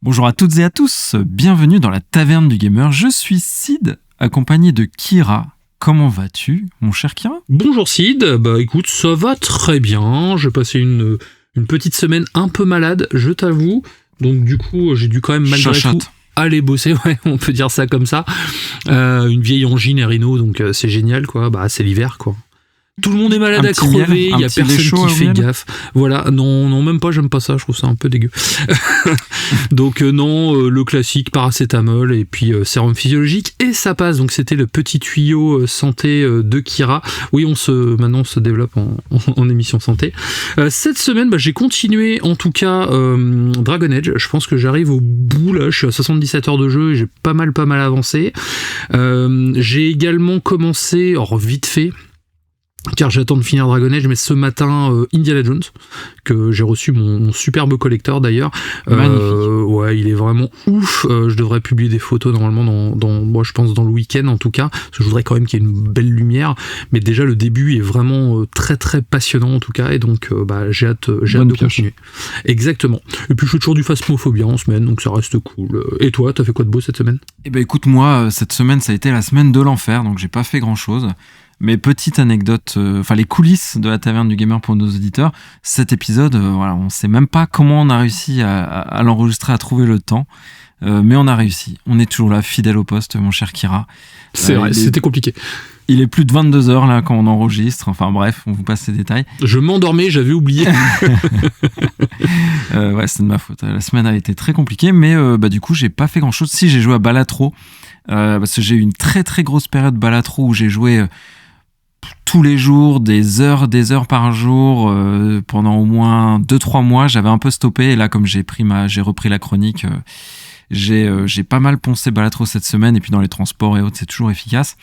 Bonjour à toutes et à tous, bienvenue dans la taverne du gamer. Je suis Sid, accompagné de Kira. Comment vas-tu, mon cher Kira ? Bonjour Sid, bah écoute, ça va très bien. J'ai passé une petite semaine un peu malade, je t'avoue. Donc du coup, j'ai dû quand même malgré tout aller bosser, ouais, on peut dire ça comme ça. Une vieille angine et rhino, donc c'est génial, quoi. Bah c'est l'hiver, quoi. Tout le monde est malade à crever, il y a personne qui fait gaffe. Voilà, non, même pas, j'aime pas ça, je trouve ça un peu dégueu. Donc le classique paracétamol et puis sérum physiologique et ça passe. Donc c'était le petit tuyau santé de Kira. Oui, maintenant on se développe en émission santé. Cette semaine, j'ai continué en tout cas Dragon Age. Je pense que j'arrive au bout là. Je suis à 77 heures de jeu et j'ai pas mal avancé. J'ai également commencé, vite fait, car j'attends de finir Dragon Age, mais ce matin Indiana Jones, que j'ai reçu mon superbe collector d'ailleurs. Ouais, il est vraiment ouf. Je devrais publier des photos normalement moi je pense dans le week-end en tout cas, parce que je voudrais quand même qu'il y ait une belle lumière, mais déjà le début est vraiment très très passionnant en tout cas, et donc j'ai hâte de continuer. Exactement. Et puis je fais toujours du Phasmophobia en semaine, donc ça reste cool. Et toi, t'as fait quoi de beau cette semaine ? Eh ben écoute, moi cette semaine ça a été la semaine de l'enfer, donc j'ai pas fait grand chose. Mais petite anecdote, les coulisses de la taverne du gamer pour nos auditeurs, cet épisode, on sait même pas comment on a réussi à l'enregistrer, à trouver le temps, mais on a réussi. On est toujours là, fidèle au poste, mon cher Kira. C'est vrai, c'était compliqué. Il est plus de 22 heures là quand on enregistre, enfin bref, on vous passe ces détails. Je m'endormais, j'avais oublié. Ouais, c'est de ma faute. La semaine a été très compliquée, mais du coup, j'ai pas fait grand chose. Si, j'ai joué à Balatro, parce que j'ai eu une très très grosse période Balatro où j'ai joué tous les jours, des heures par jour, pendant au moins 2-3 mois. J'avais un peu stoppé, et là, comme j'ai repris la chronique, j'ai pas mal poncé Balatro cette semaine, et puis dans les transports et autres, c'est toujours efficace.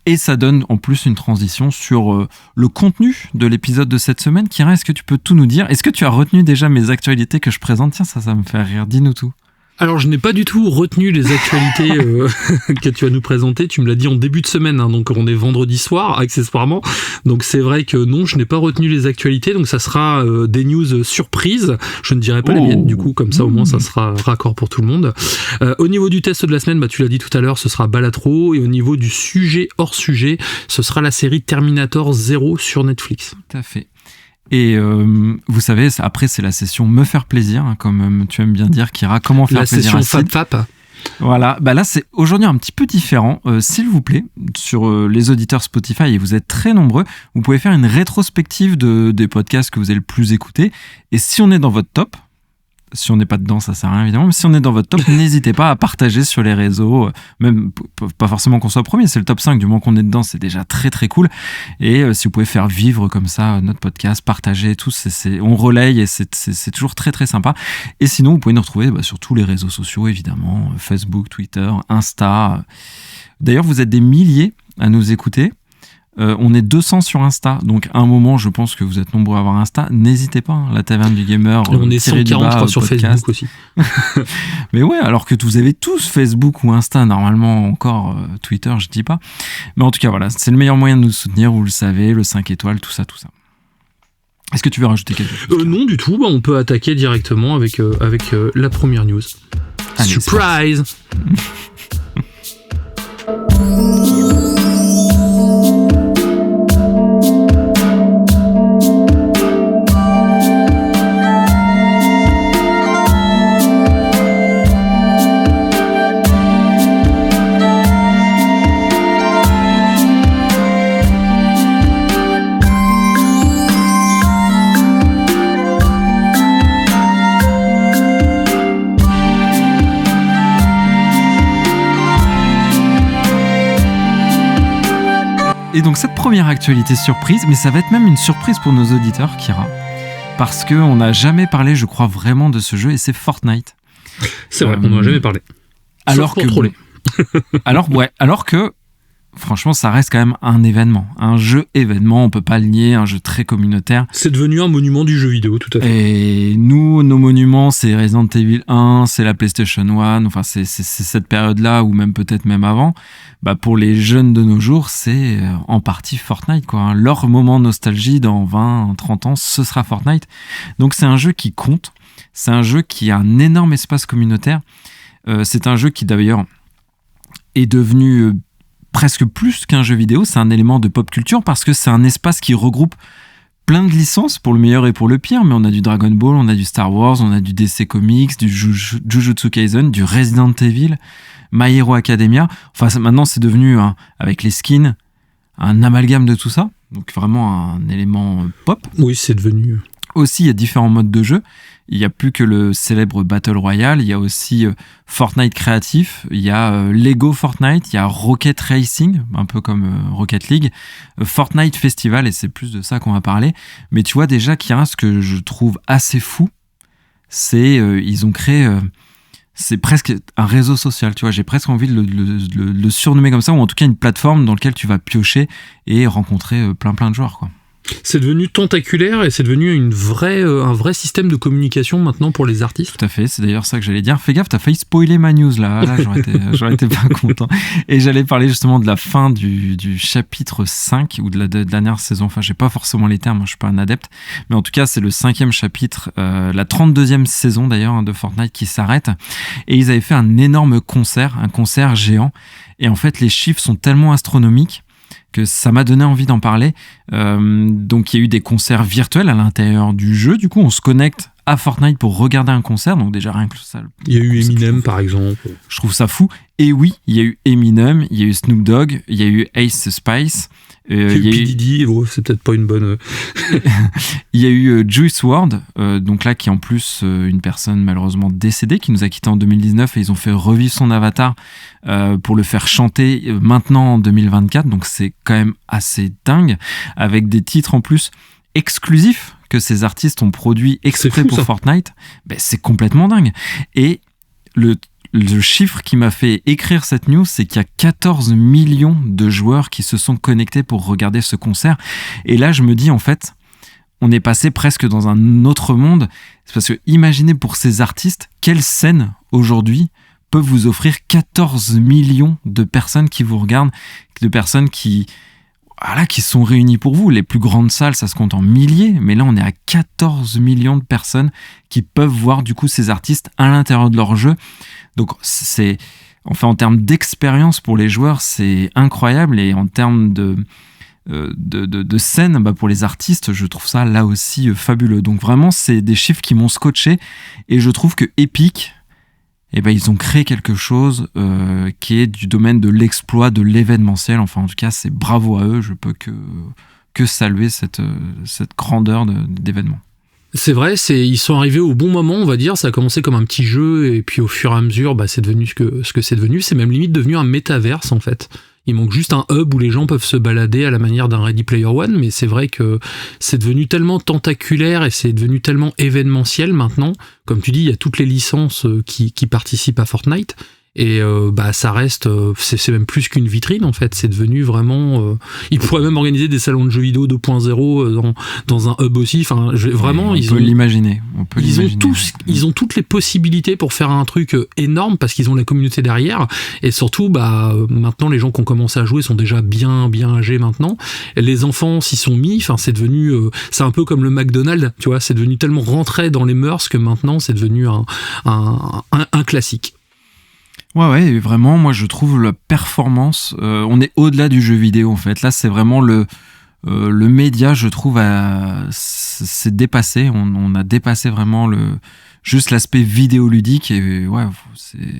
Et ça donne en plus une transition sur le contenu de l'épisode de cette semaine. Kira, est-ce que tu peux tout nous dire ? Est-ce que tu as retenu déjà mes actualités que je présente ? Tiens, ça me fait rire, dis-nous tout. Alors, je n'ai pas du tout retenu les actualités que tu vas nous présenter. Tu me l'as dit en début de semaine, hein, donc on est vendredi soir, accessoirement. Donc c'est vrai que non, je n'ai pas retenu les actualités. Donc ça sera des news surprises. Je ne dirai pas les miennes, du coup, comme ça au moins ça sera raccord pour tout le monde. Au niveau du test de la semaine, tu l'as dit tout à l'heure, ce sera Balatro. Et au niveau du sujet hors sujet, ce sera la série Terminator 0 sur Netflix. Tout à fait. Et vous savez, après c'est la session me faire plaisir, hein, comme tu aimes bien dire, Kira. Comment faire plaisir à Sid ? La session Fap. Voilà, là c'est aujourd'hui un petit peu différent. S'il vous plaît, sur les auditeurs Spotify, et vous êtes très nombreux, vous pouvez faire une rétrospective des podcasts que vous avez le plus écoutés. Et si on est dans votre top, si on n'est pas dedans, ça sert à rien évidemment, mais si on est dans votre top, n'hésitez pas à partager sur les réseaux, même pas forcément qu'on soit premier, c'est le top 5, du moment qu'on est dedans, c'est déjà très très cool. Et si vous pouvez faire vivre comme ça notre podcast, partager tout, on relaye, et c'est toujours très très sympa. Et sinon, vous pouvez nous retrouver sur tous les réseaux sociaux, évidemment, Facebook, Twitter, Insta. D'ailleurs, vous êtes des milliers à nous écouter. On est 200 sur Insta, donc à un moment je pense que vous êtes nombreux à avoir Insta, n'hésitez pas, hein, la taverne du gamer. On est 140 je crois sur Facebook aussi. Mais ouais, alors que vous avez tous Facebook ou Insta, normalement encore Twitter je dis pas. Mais en tout cas voilà, c'est le meilleur moyen de nous soutenir, vous le savez, le 5 étoiles, tout ça. Est-ce que tu veux rajouter quelque chose ? Non du tout, on peut attaquer directement avec la première news. Allez, surprise. Et donc cette première actualité surprise, mais ça va être même une surprise pour nos auditeurs, Kira, parce qu'on n'a jamais parlé, je crois, vraiment de ce jeu, et c'est Fortnite. C'est vrai, on n'en a jamais parlé. Alors que, franchement, ça reste quand même un événement. Un jeu événement, on peut pas le nier, un jeu très communautaire. C'est devenu un monument du jeu vidéo, tout à fait. Et nous, nos monuments, c'est Resident Evil 1, c'est la PlayStation 1, enfin, c'est cette période-là, ou même peut-être même avant. Pour les jeunes de nos jours, c'est en partie Fortnite, quoi. Leur moment nostalgie dans 20, 30 ans, ce sera Fortnite. Donc c'est un jeu qui compte. c'est un jeu qui a un énorme espace communautaire. C'est un jeu qui d'ailleurs est devenu presque plus qu'un jeu vidéo, c'est un élément de pop culture parce que c'est un espace qui regroupe plein de licences pour le meilleur et pour le pire, mais on a du Dragon Ball, on a du Star Wars, on a du DC Comics, du Jujutsu Kaisen, du Resident Evil, My Hero Academia. Enfin, maintenant, c'est devenu, avec les skins, un amalgame de tout ça. Donc, vraiment un élément pop. Oui, c'est devenu... Aussi, il y a différents modes de jeu. Il n'y a plus que le célèbre Battle Royale. Il y a aussi Fortnite créatif. Il y a Lego Fortnite. Il y a Rocket Racing, un peu comme Rocket League. Fortnite Festival, et c'est plus de ça qu'on va parler. Mais tu vois déjà qu'il y a ce que je trouve assez fou. C'est ils ont créé... c'est presque un réseau social, tu vois. J'ai presque envie de le surnommer comme ça, ou en tout cas une plateforme dans laquelle tu vas piocher et rencontrer plein de joueurs, quoi. C'est devenu tentaculaire et c'est devenu un vrai système de communication maintenant pour les artistes. Tout à fait, c'est d'ailleurs ça que j'allais dire. Fais gaffe, t'as failli spoiler ma news là j'aurais été pas content. Et j'allais parler justement de la fin du chapitre 5 ou de la dernière saison. Enfin, j'ai pas forcément les termes, je suis pas un adepte. Mais en tout cas, c'est le 5e chapitre, la 32e saison d'ailleurs de Fortnite qui s'arrête. Et ils avaient fait un énorme concert, un concert géant. Et en fait, les chiffres sont tellement astronomiques que ça m'a donné envie d'en parler. Donc il y a eu des concerts virtuels à l'intérieur du jeu. Du coup, on se connecte à Fortnite pour regarder un concert. Donc déjà rien que ça. Il y a eu Eminem par exemple. Je trouve ça fou. Et oui, il y a eu Eminem, il y a eu Snoop Dogg, il y a eu Ace Spice. Il y a eu P. Diddy, c'est peut-être pas une bonne... Il y a eu Juice WRLD, donc là qui est en plus une personne malheureusement décédée, qui nous a quittés en 2019 et ils ont fait revivre son avatar pour le faire chanter maintenant en 2024, donc c'est quand même assez dingue, avec des titres en plus exclusifs que ces artistes ont produits exprès pour Fortnite. Ben, c'est complètement dingue. Et le chiffre qui m'a fait écrire cette news, c'est qu'il y a 14 millions de joueurs qui se sont connectés pour regarder ce concert. Et là, je me dis, en fait, on est passé presque dans un autre monde. C'est parce que imaginez pour ces artistes, quelle scène aujourd'hui peuvent vous offrir 14 millions de personnes qui vous regardent, de personnes qui sont réunies pour vous. Les plus grandes salles, ça se compte en milliers, mais là, on est à 14 millions de personnes qui peuvent voir du coup ces artistes à l'intérieur de leur jeu. Donc, en termes d'expérience pour les joueurs, c'est incroyable. Et en termes de scène, pour les artistes, je trouve ça là aussi fabuleux. Donc vraiment, c'est des chiffres qui m'ont scotché. Et je trouve que Epic, ils ont créé quelque chose qui est du domaine de l'exploit, de l'événementiel. Enfin, en tout cas, c'est bravo à eux. Je peux que saluer cette grandeur d'événement. C'est vrai, ils sont arrivés au bon moment, on va dire. Ça a commencé comme un petit jeu et puis au fur et à mesure, c'est devenu ce que c'est devenu. C'est même limite devenu un métaverse en fait. Il manque juste un hub où les gens peuvent se balader à la manière d'un Ready Player One, mais c'est vrai que c'est devenu tellement tentaculaire et c'est devenu tellement événementiel maintenant. Comme tu dis, il y a toutes les licences qui participent à Fortnite. Et ça reste, c'est même plus qu'une vitrine en fait, c'est devenu vraiment... ils pourraient même organiser des salons de jeux vidéo 2.0 dans un hub aussi, enfin vraiment... On peut l'imaginer. Ils ont toutes les possibilités pour faire un truc énorme parce qu'ils ont la communauté derrière, et surtout maintenant les gens qui ont commencé à jouer sont déjà bien âgés maintenant, et les enfants s'y sont mis, enfin c'est devenu... c'est un peu comme le McDonald's, tu vois, c'est devenu tellement rentré dans les mœurs que maintenant c'est devenu un classique. Ouais, vraiment, moi je trouve la performance, on est au-delà du jeu vidéo en fait. Là, c'est vraiment le média, je trouve, c'est dépassé. On a dépassé vraiment juste l'aspect vidéoludique et ouais,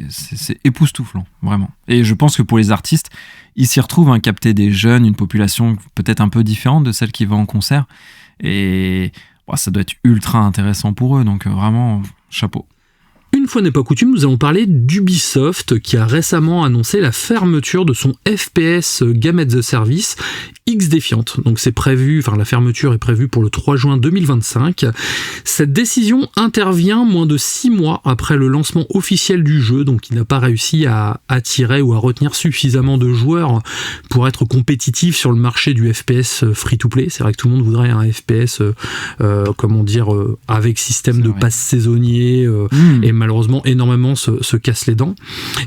c'est époustouflant, vraiment. Et je pense que pour les artistes, ils s'y retrouvent, capter des jeunes, une population peut-être un peu différente de celle qui va en concert. Et ça doit être ultra intéressant pour eux, donc vraiment, chapeau. Une fois n'est pas coutume, nous allons parler d'Ubisoft qui a récemment annoncé la fermeture de son FPS Game as a Service X-Defiant. Donc la fermeture est prévue pour le 3 juin 2025. Cette décision intervient moins de 6 mois après le lancement officiel du jeu, donc il n'a pas réussi à attirer ou à retenir suffisamment de joueurs pour être compétitif sur le marché du FPS free-to-play. C'est vrai que tout le monde voudrait un FPS, avec système de pass saisonnier, et malheureusement malheureusement énormément se cassent les dents.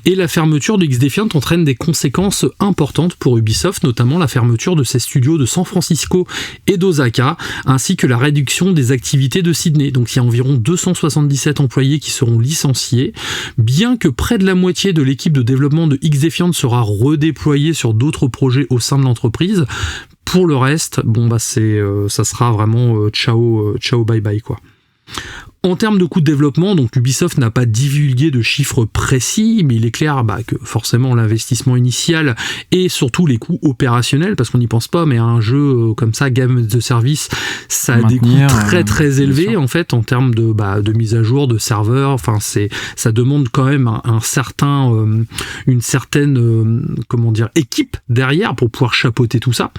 Et la fermeture de X-Defiant entraîne des conséquences importantes pour Ubisoft, notamment la fermeture de ses studios de San Francisco et d'Osaka, ainsi que la réduction des activités de Sydney. Donc il y a environ 277 employés qui seront licenciés, bien que près de la moitié de l'équipe de développement de X-Defiant sera redéployée sur d'autres projets au sein de l'entreprise. Pour le reste, ça sera vraiment ciao bye bye quoi. En termes de coûts de développement, donc Ubisoft n'a pas divulgué de chiffres précis, mais il est clair que forcément l'investissement initial et surtout les coûts opérationnels, parce qu'on n'y pense pas, mais un jeu comme ça, Game as a Service, ça a des coûts très très élevés en fait en termes de mise à jour, de serveurs. Enfin, ça demande quand même une certaine équipe derrière pour pouvoir chapeauter tout ça.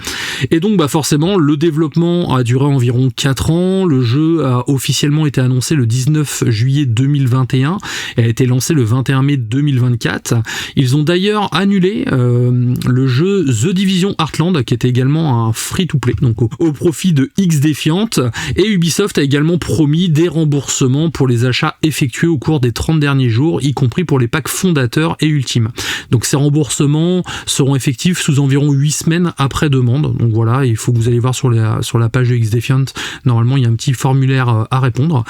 Et donc forcément, le développement a duré environ 4 ans. Le jeu a officiellement été annoncé le 19 juillet 2021 et a été lancé le 21 mai 2024. Ils ont d'ailleurs annulé le jeu The Division Heartland, qui était également un free-to-play, donc au profit de X-Defiant, et Ubisoft a également promis des remboursements pour les achats effectués au cours des 30 derniers jours, y compris pour les packs fondateurs et ultimes. Donc ces remboursements seront effectifs sous environ 8 semaines après demande. Donc voilà, il faut que vous allez voir sur la page de X-Defiant, normalement il y a un petit formulaire à répondre.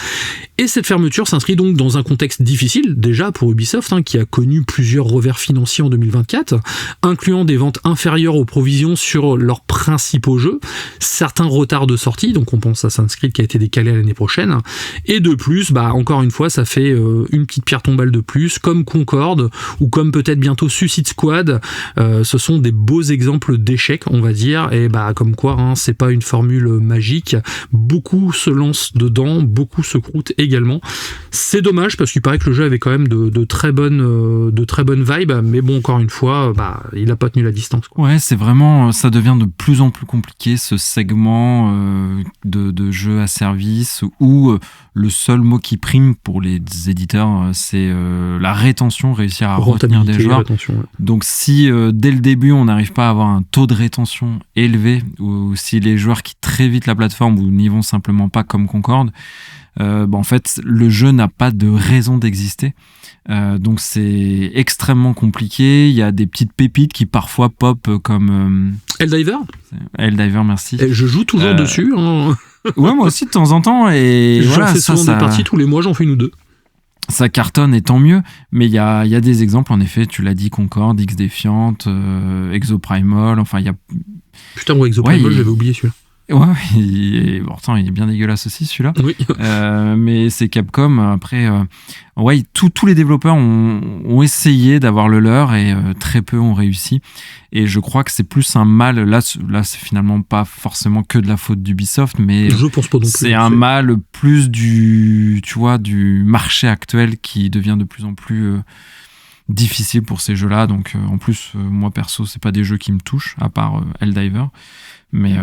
Et cette fermeture s'inscrit donc dans un contexte difficile, déjà pour Ubisoft, qui a connu plusieurs revers financiers en 2024, incluant des ventes inférieures aux provisions sur leurs principaux jeux, certains retards de sortie, donc on pense à Assassin's Creed qui a été décalé à l'année prochaine, et de plus, encore une fois, ça fait une petite pierre tombale de plus, comme Concorde, ou comme peut-être bientôt Suicide Squad, ce sont des beaux exemples d'échecs, on va dire, et comme quoi, c'est pas une formule magique, beaucoup se lancent dedans, beaucoup se croûtent également. C'est dommage parce qu'il paraît que le jeu avait quand même de très bonnes vibes, mais bon, encore une fois, il a pas tenu la distance, quoi. Ouais, c'est vraiment, ça devient de plus en plus compliqué ce segment de jeux à service où le seul mot qui prime pour les éditeurs, c'est la rétention, réussir à retenir des joueurs. Ouais. Donc si dès le début on n'arrive pas à avoir un taux de rétention élevé, ou si les joueurs quittent très vite la plateforme ou n'y vont simplement pas comme Concorde, en fait le jeu n'a pas de raison d'exister. Donc c'est extrêmement compliqué. Il y a des petites pépites qui parfois pop comme Helldiver, merci. Et je joue toujours dessus. Ouais, moi aussi de temps en temps, et j'en fais souvent des parties tous les mois, j'en fais une ou deux. Ça cartonne et tant mieux, mais il y a des exemples en effet, tu l'as dit, Concorde, X-Defiant, Exoprimal, enfin il y a... Putain, moi Exoprimal, j'avais oublié celui-là. Ouais, pourtant il est bien dégueulasse aussi celui-là. Oui. Mais c'est Capcom. Après, tous les développeurs ont essayé d'avoir le leur et très peu ont réussi. Et je crois que c'est plus un mal. Là, c'est finalement pas forcément que de la faute d'Ubisoft, mais je pense pas non plus. C'est un mal plus du marché actuel qui devient de plus en plus difficile pour ces jeux-là. Donc, en plus, moi perso, c'est pas des jeux qui me touchent, à part Helldiver. Mais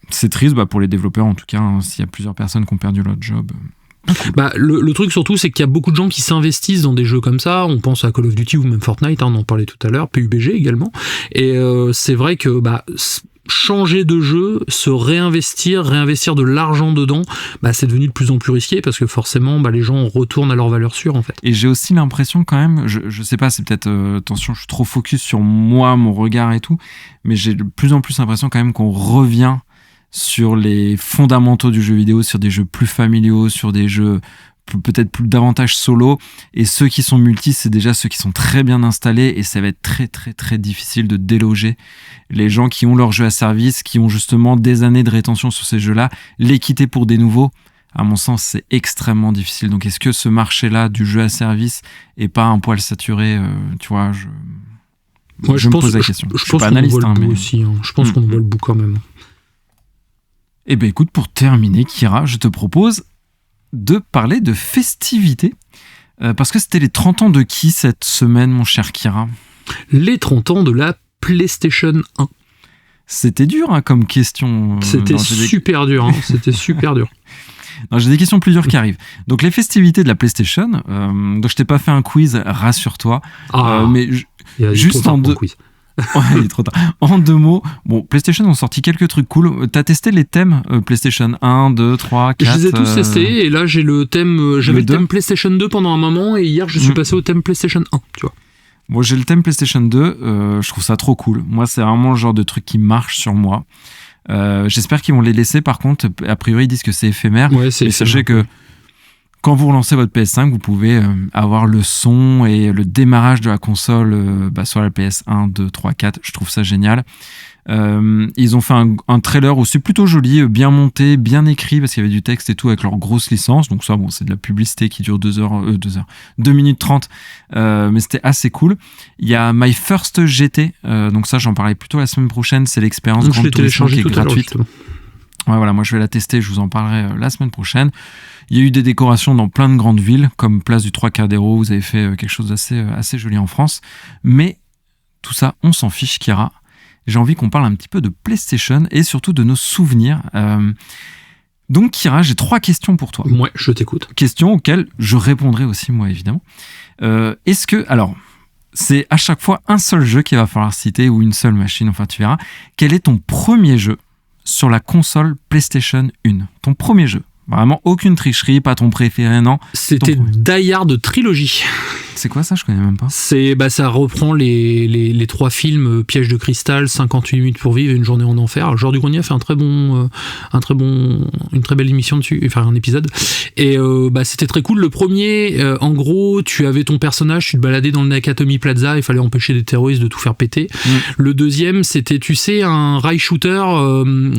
c'est triste pour les développeurs en tout cas, s'il y a plusieurs personnes qui ont perdu leur job. Le truc surtout, c'est qu'il y a beaucoup de gens qui s'investissent dans des jeux comme ça. On pense à Call of Duty ou même Fortnite, on en parlait tout à l'heure, PUBG également. Et c'est vrai que changer de jeu, se réinvestir de l'argent dedans, c'est devenu de plus en plus risqué parce que forcément les gens retournent à leur valeur sûre en fait. Et j'ai aussi l'impression quand même, je sais pas, c'est peut-être attention, je suis trop focus sur moi, mon regard et tout, mais j'ai de plus en plus l'impression quand même qu'on revient sur les fondamentaux du jeu vidéo, sur des jeux plus familiaux, sur des jeux peut-être plus davantage solo, et ceux qui sont multi, c'est déjà ceux qui sont très bien installés, et ça va être très très très difficile de déloger les gens qui ont leur jeu à service, qui ont justement des années de rétention sur ces jeux-là, les quitter pour des nouveaux. À mon sens, c'est extrêmement difficile. Donc est-ce que ce marché-là du jeu à service est pas un poil saturé, tu vois, je me pose la question. Je pense qu'on voit le bout aussi. Je pense qu'on voit le bout quand même. Eh bien écoute, pour terminer, Kira, je te propose de parler de festivités. Parce que c'était les 30 ans de qui cette semaine, mon cher Kira ? Les 30 ans de la PlayStation 1. C'était dur comme question. C'était super dur. C'était super dur. Non, j'ai des questions plus dures qui arrivent. Donc les festivités de la PlayStation, donc je t'ai pas fait un quiz, rassure-toi. Mais juste en deux. Ouais, il est trop tard. En 2 mots, bon, PlayStation ont sorti quelques trucs cool. T'as testé les thèmes PlayStation 1, 2, 3, 4 Je les ai tous testés, et là j'ai le thème, j'avais le thème PlayStation 2 pendant un moment, et hier je suis passé au thème PlayStation 1, tu vois. Moi j'ai le thème PlayStation 2, je trouve ça trop cool. Moi c'est vraiment le genre de truc qui marche sur moi. J'espère qu'ils vont les laisser, par contre, a priori ils disent que c'est éphémère. Ouais, c'est éphémère. Sachez que quand vous relancez votre PS5, vous pouvez avoir le son et le démarrage de la console sur la PS1, 2, 3, 4. Je trouve ça génial. Ils ont fait un trailer aussi plutôt joli, bien monté, bien écrit, parce qu'il y avait du texte et tout avec leur grosse licence. Donc ça, bon, c'est de la publicité qui dure 2 minutes 30. Mais c'était assez cool. Il y a My First GT. Donc ça, j'en parlais plutôt la semaine prochaine. C'est l'expérience Gran Turismo qui est gratuite. Ouais, voilà, moi je vais la tester, je vous en parlerai la semaine prochaine. Il y a eu des décorations dans plein de grandes villes, comme Place du Trocadéro, vous avez fait quelque chose d'assez joli en France. Mais tout ça, on s'en fiche, Kira. J'ai envie qu'on parle un petit peu de PlayStation et surtout de nos souvenirs. Donc Kira, j'ai 3 questions pour toi. Ouais, je t'écoute. Questions auxquelles je répondrai aussi, moi, évidemment. Est-ce que... Alors, c'est à chaque fois un seul jeu qu'il va falloir citer, ou une seule machine, enfin tu verras. Quel est ton premier jeu sur la console PlayStation 1? Ton premier jeu. Vraiment aucune tricherie, pas ton préféré, non. C'était Die Hard Trilogy. C'est quoi ça? Je connais même pas. Ça reprend les 3 films Piège de cristal, 58 minutes pour vivre et Une journée en enfer. Alors, Georges Dugrenier a fait une très belle émission dessus, enfin un épisode. Et c'était très cool. Le premier, en gros, tu avais ton personnage, tu te baladais dans le Nakatomi Plaza, il fallait empêcher des terroristes de tout faire péter. Le deuxième, c'était, tu sais, un rail shooter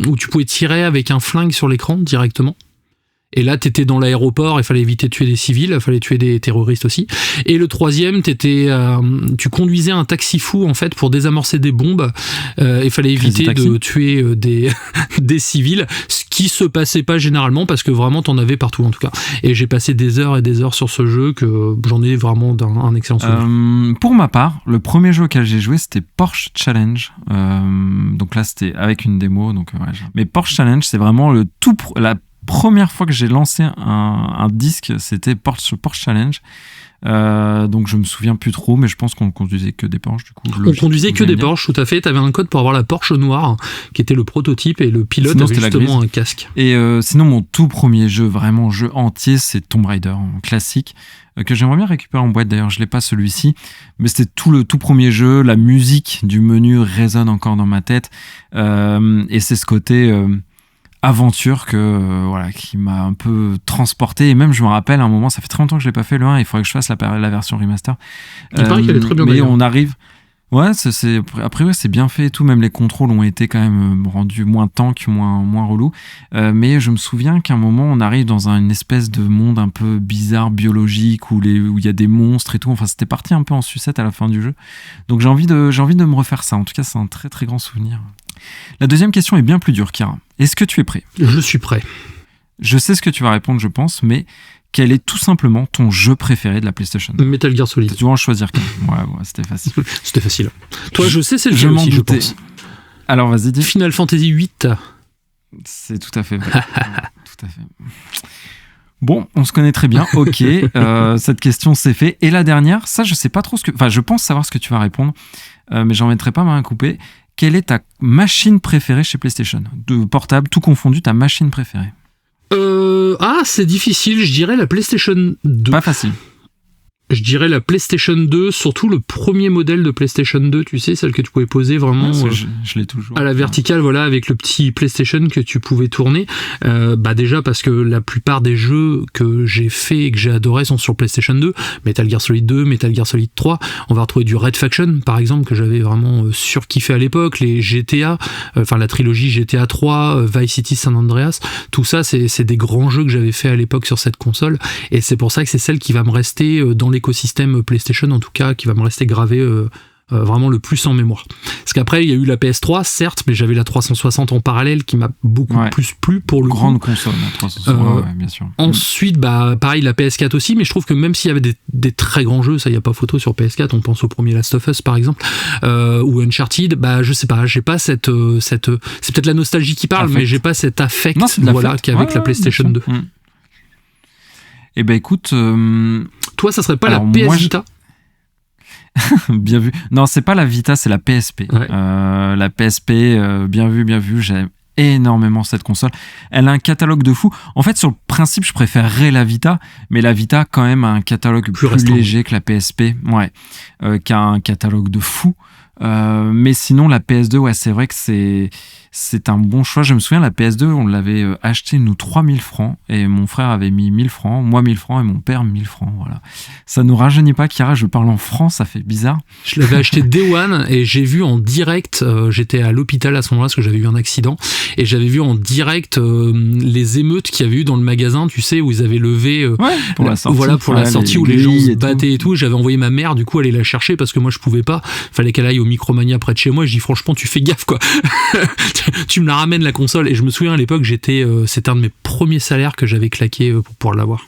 où tu pouvais tirer avec un flingue sur l'écran directement. Et là, t'étais dans l'aéroport, il fallait éviter de tuer des civils, il fallait tuer des terroristes aussi. Et le troisième, tu conduisais un taxi fou, en fait, pour désamorcer des bombes. Il fallait éviter de tuer des civils, ce qui se passait pas généralement, parce que vraiment, t'en avais partout, en tout cas. Et j'ai passé des heures et des heures sur ce jeu, que j'en ai vraiment un excellent souvenir. Pour ma part, le premier jeu auquel j'ai joué, c'était Porsche Challenge. Donc là, c'était avec une démo. Mais Porsche Challenge, c'est vraiment la première fois que j'ai lancé un disque, c'était Porsche Challenge. Donc je me souviens plus trop, mais je pense qu'on conduisait que des Porsche, du coup. On conduisait que des Porsche, tout à fait. T'avais un code pour avoir la Porsche noire, qui était le prototype, et le pilote avait justement un casque. Et sinon, mon tout premier jeu, vraiment jeu entier, c'est Tomb Raider, classique, que j'aimerais bien récupérer en boîte. D'ailleurs, je l'ai pas celui-ci, mais c'était le tout premier jeu. La musique du menu résonne encore dans ma tête, et c'est ce côté aventure qui m'a un peu transporté. Et même, je me rappelle, à un moment, ça fait très longtemps que je l'ai pas fait le 1, il faudrait que je fasse la version remaster. Il paraît qu'elle est très bien. Mais on arrive... Ouais, après, c'est bien fait et tout. Même les contrôles ont été quand même rendus moins tank, moins relou. Mais je me souviens qu'à un moment, on arrive dans une espèce de monde un peu bizarre, biologique, où il y a des monstres et tout. Enfin, c'était parti un peu en sucette à la fin du jeu. Donc, j'ai envie de me refaire ça. En tout cas, c'est un très, très grand souvenir. La deuxième question est bien plus dure, Kira. Est-ce que tu es prêt? Je suis prêt. Je sais ce que tu vas répondre, je pense, mais quel est tout simplement ton jeu préféré de la PlayStation? Metal Gear Solid. Tu dois en choisir qu'un. Ouais, c'était facile. C'était facile. Toi, je sais, c'est le jeu aussi, je pense. Alors, vas-y, dis. Final Fantasy VIII. C'est tout à fait vrai. Tout à fait. Bon, on se connaît très bien. Ok, cette question c'est fait. Et la dernière, ça, je sais pas trop je pense savoir ce que tu vas répondre, mais j'en mettrai pas ma main coupée. Quelle est ta machine préférée chez PlayStation? De portable, tout confondu, ta machine préférée? C'est difficile, je dirais la PlayStation 2. Pas facile. Je dirais la PlayStation 2, surtout le premier modèle de PlayStation 2, tu sais, celle que tu pouvais poser vraiment je l'ai toujours à la verticale, voilà, avec le petit PlayStation que tu pouvais tourner. Déjà parce que la plupart des jeux que j'ai fait et que j'ai adoré sont sur PlayStation 2, Metal Gear Solid 2, Metal Gear Solid 3. On va retrouver du Red Faction, par exemple, que j'avais vraiment surkiffé à l'époque, les GTA, la trilogie GTA 3, Vice City, San Andreas. Tout ça, c'est des grands jeux que j'avais fait à l'époque sur cette console, et c'est pour ça que c'est celle qui va me rester dans l'écosystème PlayStation, en tout cas, qui va me rester gravé vraiment le plus en mémoire. Parce qu'après, il y a eu la PS3, certes, mais j'avais la 360 en parallèle qui m'a beaucoup plus plu pour le grande console, la 360, bien sûr. Ensuite, pareil, la PS4 aussi, mais je trouve que même s'il y avait des très grands jeux, ça, il n'y a pas photo sur PS4, on pense au premier Last of Us, par exemple, ou Uncharted, je sais pas, j'ai pas cette c'est peut-être la nostalgie qui parle, mais j'ai pas cet affect, qu'avec la PlayStation 2. Eh ben écoute, toi, ça serait pas la PS Vita? Bien vu. Non, c'est pas la Vita, c'est la PSP. Ouais. La PSP, bien vu. J'aime énormément cette console. Elle a un catalogue de fou. En fait, sur le principe, je préférerais la Vita, mais la Vita, quand même, a un catalogue plus léger que la PSP. Ouais. Qui a un catalogue de fou. Mais sinon, la PS2, ouais, c'est vrai que c'est un bon choix. Je me souviens, la PS2, on l'avait acheté, nous, 3000 francs. Et mon frère avait mis 1000 francs, moi 1000 francs et mon père 1000 francs. Voilà. Ça nous rajeunit pas, Kira. Je parle en France, ça fait bizarre. Je l'avais acheté Day One et j'ai vu en direct, j'étais à l'hôpital à ce moment-là parce que j'avais eu un accident. Et j'avais vu en direct les émeutes qu'il y avait eu dans le magasin, tu sais, où ils avaient levé pour la sortie. Voilà, pour la sortie où les gens se battaient et tout. J'avais envoyé ma mère, du coup, aller la chercher parce que moi, je pouvais pas. Fallait qu'elle aille au Micromania près de chez moi. Je dis, franchement, tu fais gaffe, quoi. Tu me la ramènes, la console. Et je me souviens, à l'époque, c'était un de mes premiers salaires que j'avais claqué pour pouvoir l'avoir.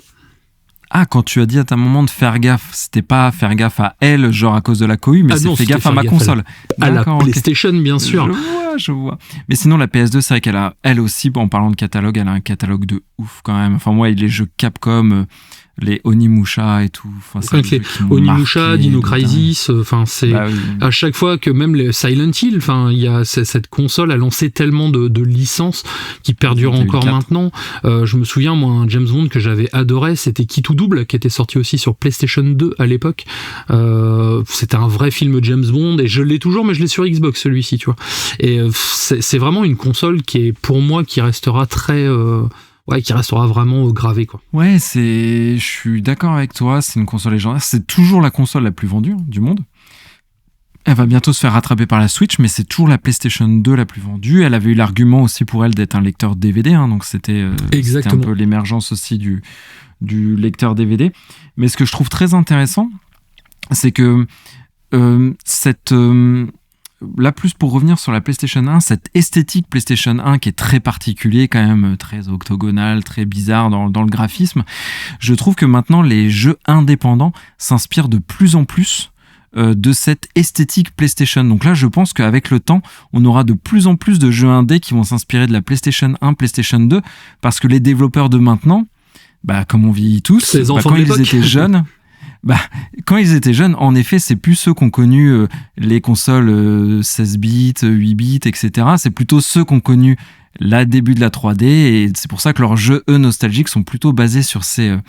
Ah, quand tu as dit à ta maman de faire gaffe, c'était pas faire gaffe à elle, genre à cause de la cohue, mais c'est fait gaffe à ma console. À la PlayStation, bien sûr. Je vois. Mais sinon, la PS2, c'est vrai qu'elle a, elle aussi, en parlant de catalogue, elle a un catalogue de ouf quand même. Enfin, moi, les jeux Capcom, les Onimusha et tout. Enfin, c'est Onimusha, Dino Crisis, enfin, c'est à chaque fois que même les Silent Hill, enfin, il y a cette console a lancé tellement de licences qui perdurent encore maintenant. Je me souviens, moi, un James Bond que j'avais adoré, c'était Qui tout double, qui était sorti aussi sur PlayStation 2 à l'époque. C'était un vrai film James Bond et je l'ai toujours, mais je l'ai sur Xbox celui-ci, tu vois. Et c'est vraiment une console qui est, pour moi, qui restera très qui restera vraiment gravé, quoi. Ouais, je suis d'accord avec toi, c'est une console légendaire, c'est toujours la console la plus vendue du monde. Elle va bientôt se faire rattraper par la Switch, mais c'est toujours la PlayStation 2 la plus vendue. Elle avait eu l'argument aussi pour elle d'être un lecteur DVD, donc c'était un peu l'émergence aussi du lecteur DVD. Mais ce que je trouve très intéressant, c'est que là, plus pour revenir sur la PlayStation 1, cette esthétique PlayStation 1 qui est très particulier, quand même très octogonale, très bizarre dans le graphisme, je trouve que maintenant les jeux indépendants s'inspirent de plus en plus de cette esthétique PlayStation. Donc là, je pense qu'avec le temps, on aura de plus en plus de jeux indés qui vont s'inspirer de la PlayStation 1, PlayStation 2, parce que les développeurs de maintenant, comme on vieillit tous, quand ils étaient jeunes... quand ils étaient jeunes, en effet, c'est plus ceux qui ont connu les consoles 16 bits, 8 bits, etc. C'est plutôt ceux qui ont connu le début de la 3D et c'est pour ça que leurs jeux, eux, nostalgiques sont plutôt basés sur ces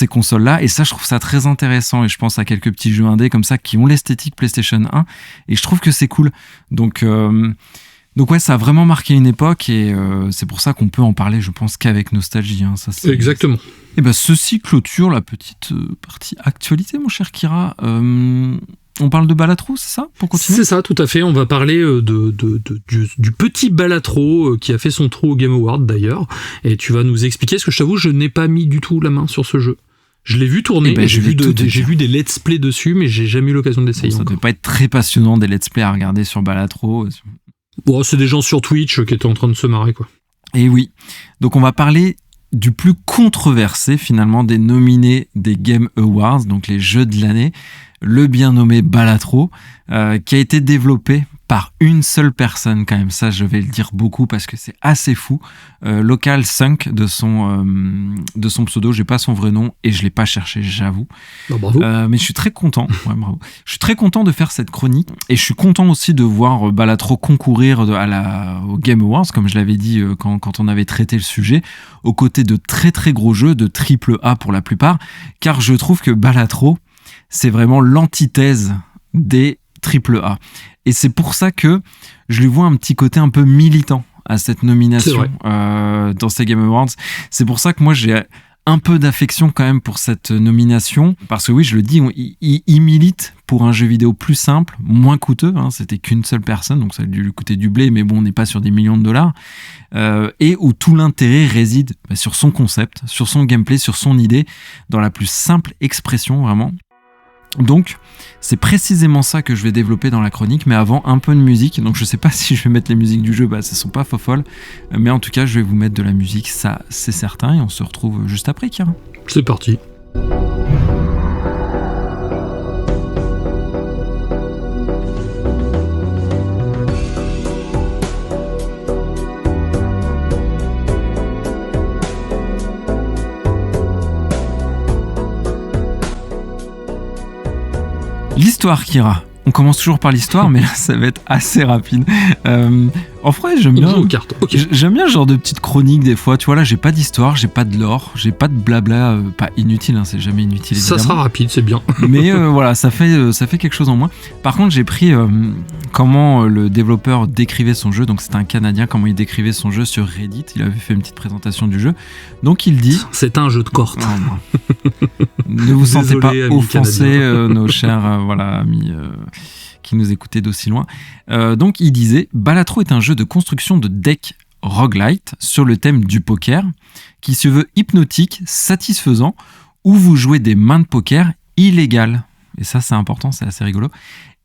consoles-là. Et ça, je trouve ça très intéressant et je pense à quelques petits jeux indés comme ça qui ont l'esthétique PlayStation 1 et je trouve que c'est cool. Donc ouais, ça a vraiment marqué une époque et c'est pour ça qu'on peut en parler, je pense, qu'avec nostalgie. Ça, exactement. Et ceci clôture la petite partie actualité, mon cher Kira. On parle de Balatro, c'est ça, pour continuer ? C'est ça, tout à fait. On va parler du petit Balatro qui a fait son trou au Game Award d'ailleurs. Et tu vas nous expliquer, parce que je t'avoue, je n'ai pas mis du tout la main sur ce jeu. Je l'ai vu tourner, j'ai vu des let's play dessus, mais j'ai jamais eu l'occasion de l'essayer. Ça ne doit pas être très passionnant des let's play à regarder sur Balatro. Bon, c'est des gens sur Twitch qui étaient en train de se marrer, quoi. Et oui. Donc on va parler du plus controversé finalement des nominés des Game Awards, donc les jeux de l'année, le bien nommé Balatro, qui a été développé par une seule personne quand même. Ça, je vais le dire beaucoup parce que c'est assez fou. Local Sunk de son pseudo, j'ai pas son vrai nom et je l'ai pas cherché, j'avoue. Bravo. Mais je suis très content. Ouais, bravo. Je suis très content de faire cette chronique et je suis content aussi de voir Balatro concourir au Game Awards, comme je l'avais dit quand on avait traité le sujet, aux côtés de très très gros jeux, de triple A pour la plupart, car je trouve que Balatro, c'est vraiment l'antithèse des triple A. Et c'est pour ça que je lui vois un petit côté un peu militant à cette nomination dans ces Game Awards. C'est pour ça que moi j'ai un peu d'affection quand même pour cette nomination, parce que oui, je le dis, il milite pour un jeu vidéo plus simple, moins coûteux, c'était qu'une seule personne, donc ça a dû lui coûter du blé, mais bon, on n'est pas sur des millions de dollars, et où tout l'intérêt réside sur son concept, sur son gameplay, sur son idée, dans la plus simple expression vraiment. Donc, c'est précisément ça que je vais développer dans la chronique, mais avant, un peu de musique. Donc, je sais pas si je vais mettre les musiques du jeu, ce sont pas fofolles, mais en tout cas, je vais vous mettre de la musique, ça, c'est certain, et on se retrouve juste après, Kira. C'est parti. L'histoire, Kira. On commence toujours par l'histoire, mais là, ça va être assez rapide. En vrai, j'aime bien. On joue aux cartes. Okay. J'aime bien ce genre de petites chroniques des fois. Tu vois, là, j'ai pas d'histoire, j'ai pas de lore, j'ai pas de blabla, pas inutile, hein, c'est jamais inutile. Évidemment. Ça sera rapide, c'est bien. Mais voilà, ça fait quelque chose en moins. Par contre, j'ai pris comment le développeur décrivait son jeu. Donc, c'était un Canadien, comment il décrivait son jeu sur Reddit. Il avait fait une petite présentation du jeu. Donc, il dit. C'est un jeu de corte. Ne vous sentez pas offensés, nos chers amis. Qui nous écoutaient d'aussi loin. Donc il disait « Balatro est un jeu de construction de deck roguelite sur le thème du poker qui se veut hypnotique, satisfaisant, où vous jouez des mains de poker illégales. » Et ça c'est important, c'est assez rigolo.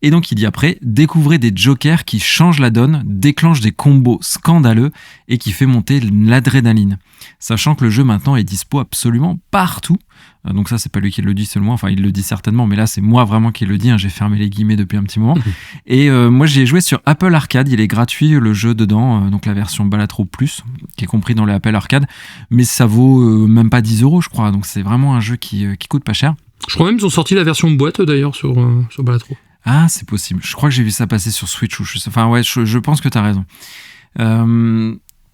Et donc il dit après « Découvrez des jokers qui changent la donne, déclenchent des combos scandaleux et qui fait monter l'adrénaline. Sachant que le jeu maintenant est dispo absolument partout. » Donc ça, c'est pas lui qui le dit seulement, enfin il le dit certainement, mais là c'est moi vraiment qui le dis, hein. J'ai fermé les guillemets depuis un petit moment. Et moi j'y ai joué sur Apple Arcade, il est gratuit le jeu dedans, donc la version Balatro Plus, qui est compris dans le Apple Arcade, mais ça vaut même pas 10 € je crois, donc c'est vraiment un jeu qui coûte pas cher. Je crois même qu'ils ont sorti la version boîte d'ailleurs sur Balatro. Ah c'est possible, je crois que j'ai vu ça passer sur Switch, je pense que t'as raison.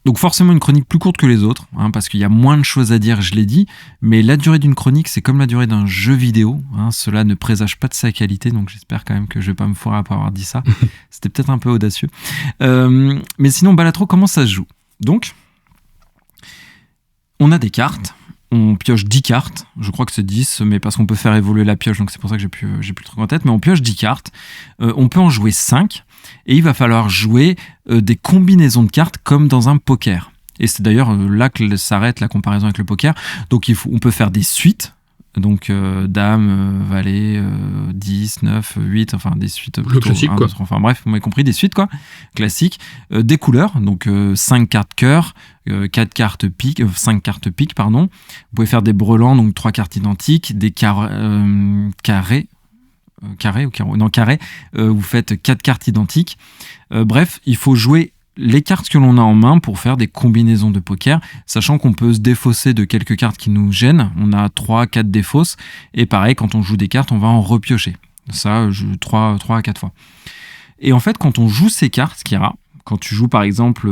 Donc forcément une chronique plus courte que les autres, hein, parce qu'il y a moins de choses à dire, je l'ai dit, mais la durée d'une chronique, c'est comme la durée d'un jeu vidéo, hein, cela ne présage pas de sa qualité, donc j'espère quand même que je vais pas me foirer après avoir dit ça, c'était peut-être un peu audacieux. Mais sinon, Balatro, comment ça se joue ? Donc, on a des cartes, on pioche 10 cartes, je crois que c'est 10, mais parce qu'on peut faire évoluer la pioche, donc c'est pour ça que j'ai plus le truc en tête, mais on pioche 10 cartes, on peut en jouer 5, et il va falloir jouer des combinaisons de cartes comme dans un poker. Et c'est d'ailleurs là que s'arrête la comparaison avec le poker. Donc on peut faire des suites, donc dame, valet, 10, 9, 8, enfin des suites plutôt, le classique 1, quoi. 2, 3, enfin bref, vous m'avez compris, des suites quoi, classiques, des couleurs, donc 5 cartes cœur, 4 cartes pique, 5 cartes pique, pardon. Vous pouvez faire des brelans, donc 3 cartes identiques, des carrés, vous faites 4 cartes identiques. Bref, il faut jouer les cartes que l'on a en main pour faire des combinaisons de poker, sachant qu'on peut se défausser de quelques cartes qui nous gênent. On a 3-4 défausses, et pareil, quand on joue des cartes, on va en repiocher. Ça, 3 à 4 fois. Et en fait, quand on joue ces cartes, Kira, quand tu joues par exemple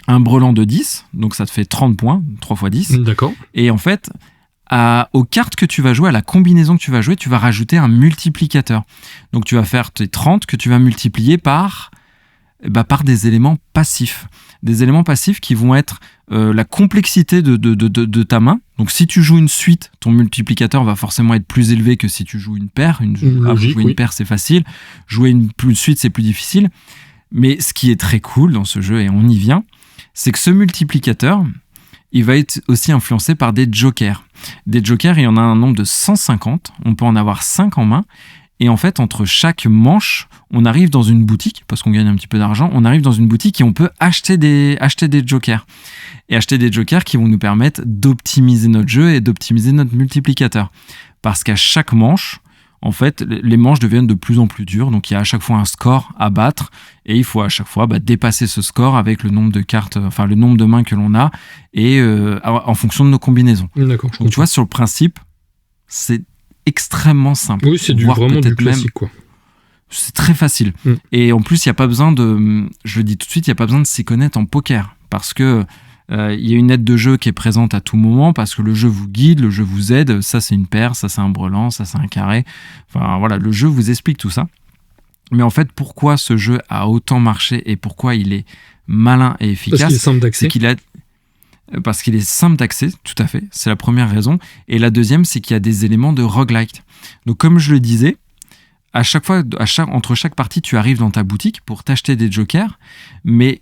un brelan de 10, donc ça te fait 30 points, 3 x 10. D'accord. Et en fait, aux cartes que tu vas jouer, à la combinaison que tu vas jouer, tu vas rajouter un multiplicateur. Donc tu vas faire tes 30 que tu vas multiplier par des éléments passifs. Des éléments passifs qui vont être la complexité de ta main. Donc si tu joues une suite, ton multiplicateur va forcément être plus élevé que si tu joues une paire. Jouer une paire, c'est facile. Jouer une suite, c'est plus difficile. Mais ce qui est très cool dans ce jeu, et on y vient, c'est que ce multiplicateur, il va être aussi influencé par des jokers. Des jokers, il y en a un nombre de 150. On peut en avoir 5 en main. Et en fait, entre chaque manche, on arrive dans une boutique, parce qu'on gagne un petit peu d'argent, on arrive dans une boutique et on peut acheter des jokers. Et acheter des jokers qui vont nous permettre d'optimiser notre jeu et d'optimiser notre multiplicateur. Parce qu'à chaque manche, en fait, les manches deviennent de plus en plus dures. Donc, il y a à chaque fois un score à battre. Et il faut à chaque fois dépasser ce score avec le nombre de cartes, enfin le nombre de mains que l'on a, et en fonction de nos combinaisons. D'accord. Donc, tu vois, sur le principe, c'est extrêmement simple. Oui, c'est vraiment du classique, quoi. C'est très facile. Et en plus, il n'y a pas besoin je le dis tout de suite, il n'y a pas besoin de s'y connaître en poker. Parce que il y a une aide de jeu qui est présente à tout moment, parce que le jeu vous guide, le jeu vous aide. Ça, c'est une paire, ça, c'est un brelan, ça, c'est un carré. Enfin, voilà, le jeu vous explique tout ça. Mais en fait, pourquoi ce jeu a autant marché et pourquoi il est malin et efficace ? Parce qu'il est simple d'accès. Parce qu'il est simple d'accès, tout à fait. C'est la première raison. Et la deuxième, c'est qu'il y a des éléments de roguelike. Donc, comme je le disais, à chaque fois, entre chaque partie, tu arrives dans ta boutique pour t'acheter des jokers, mais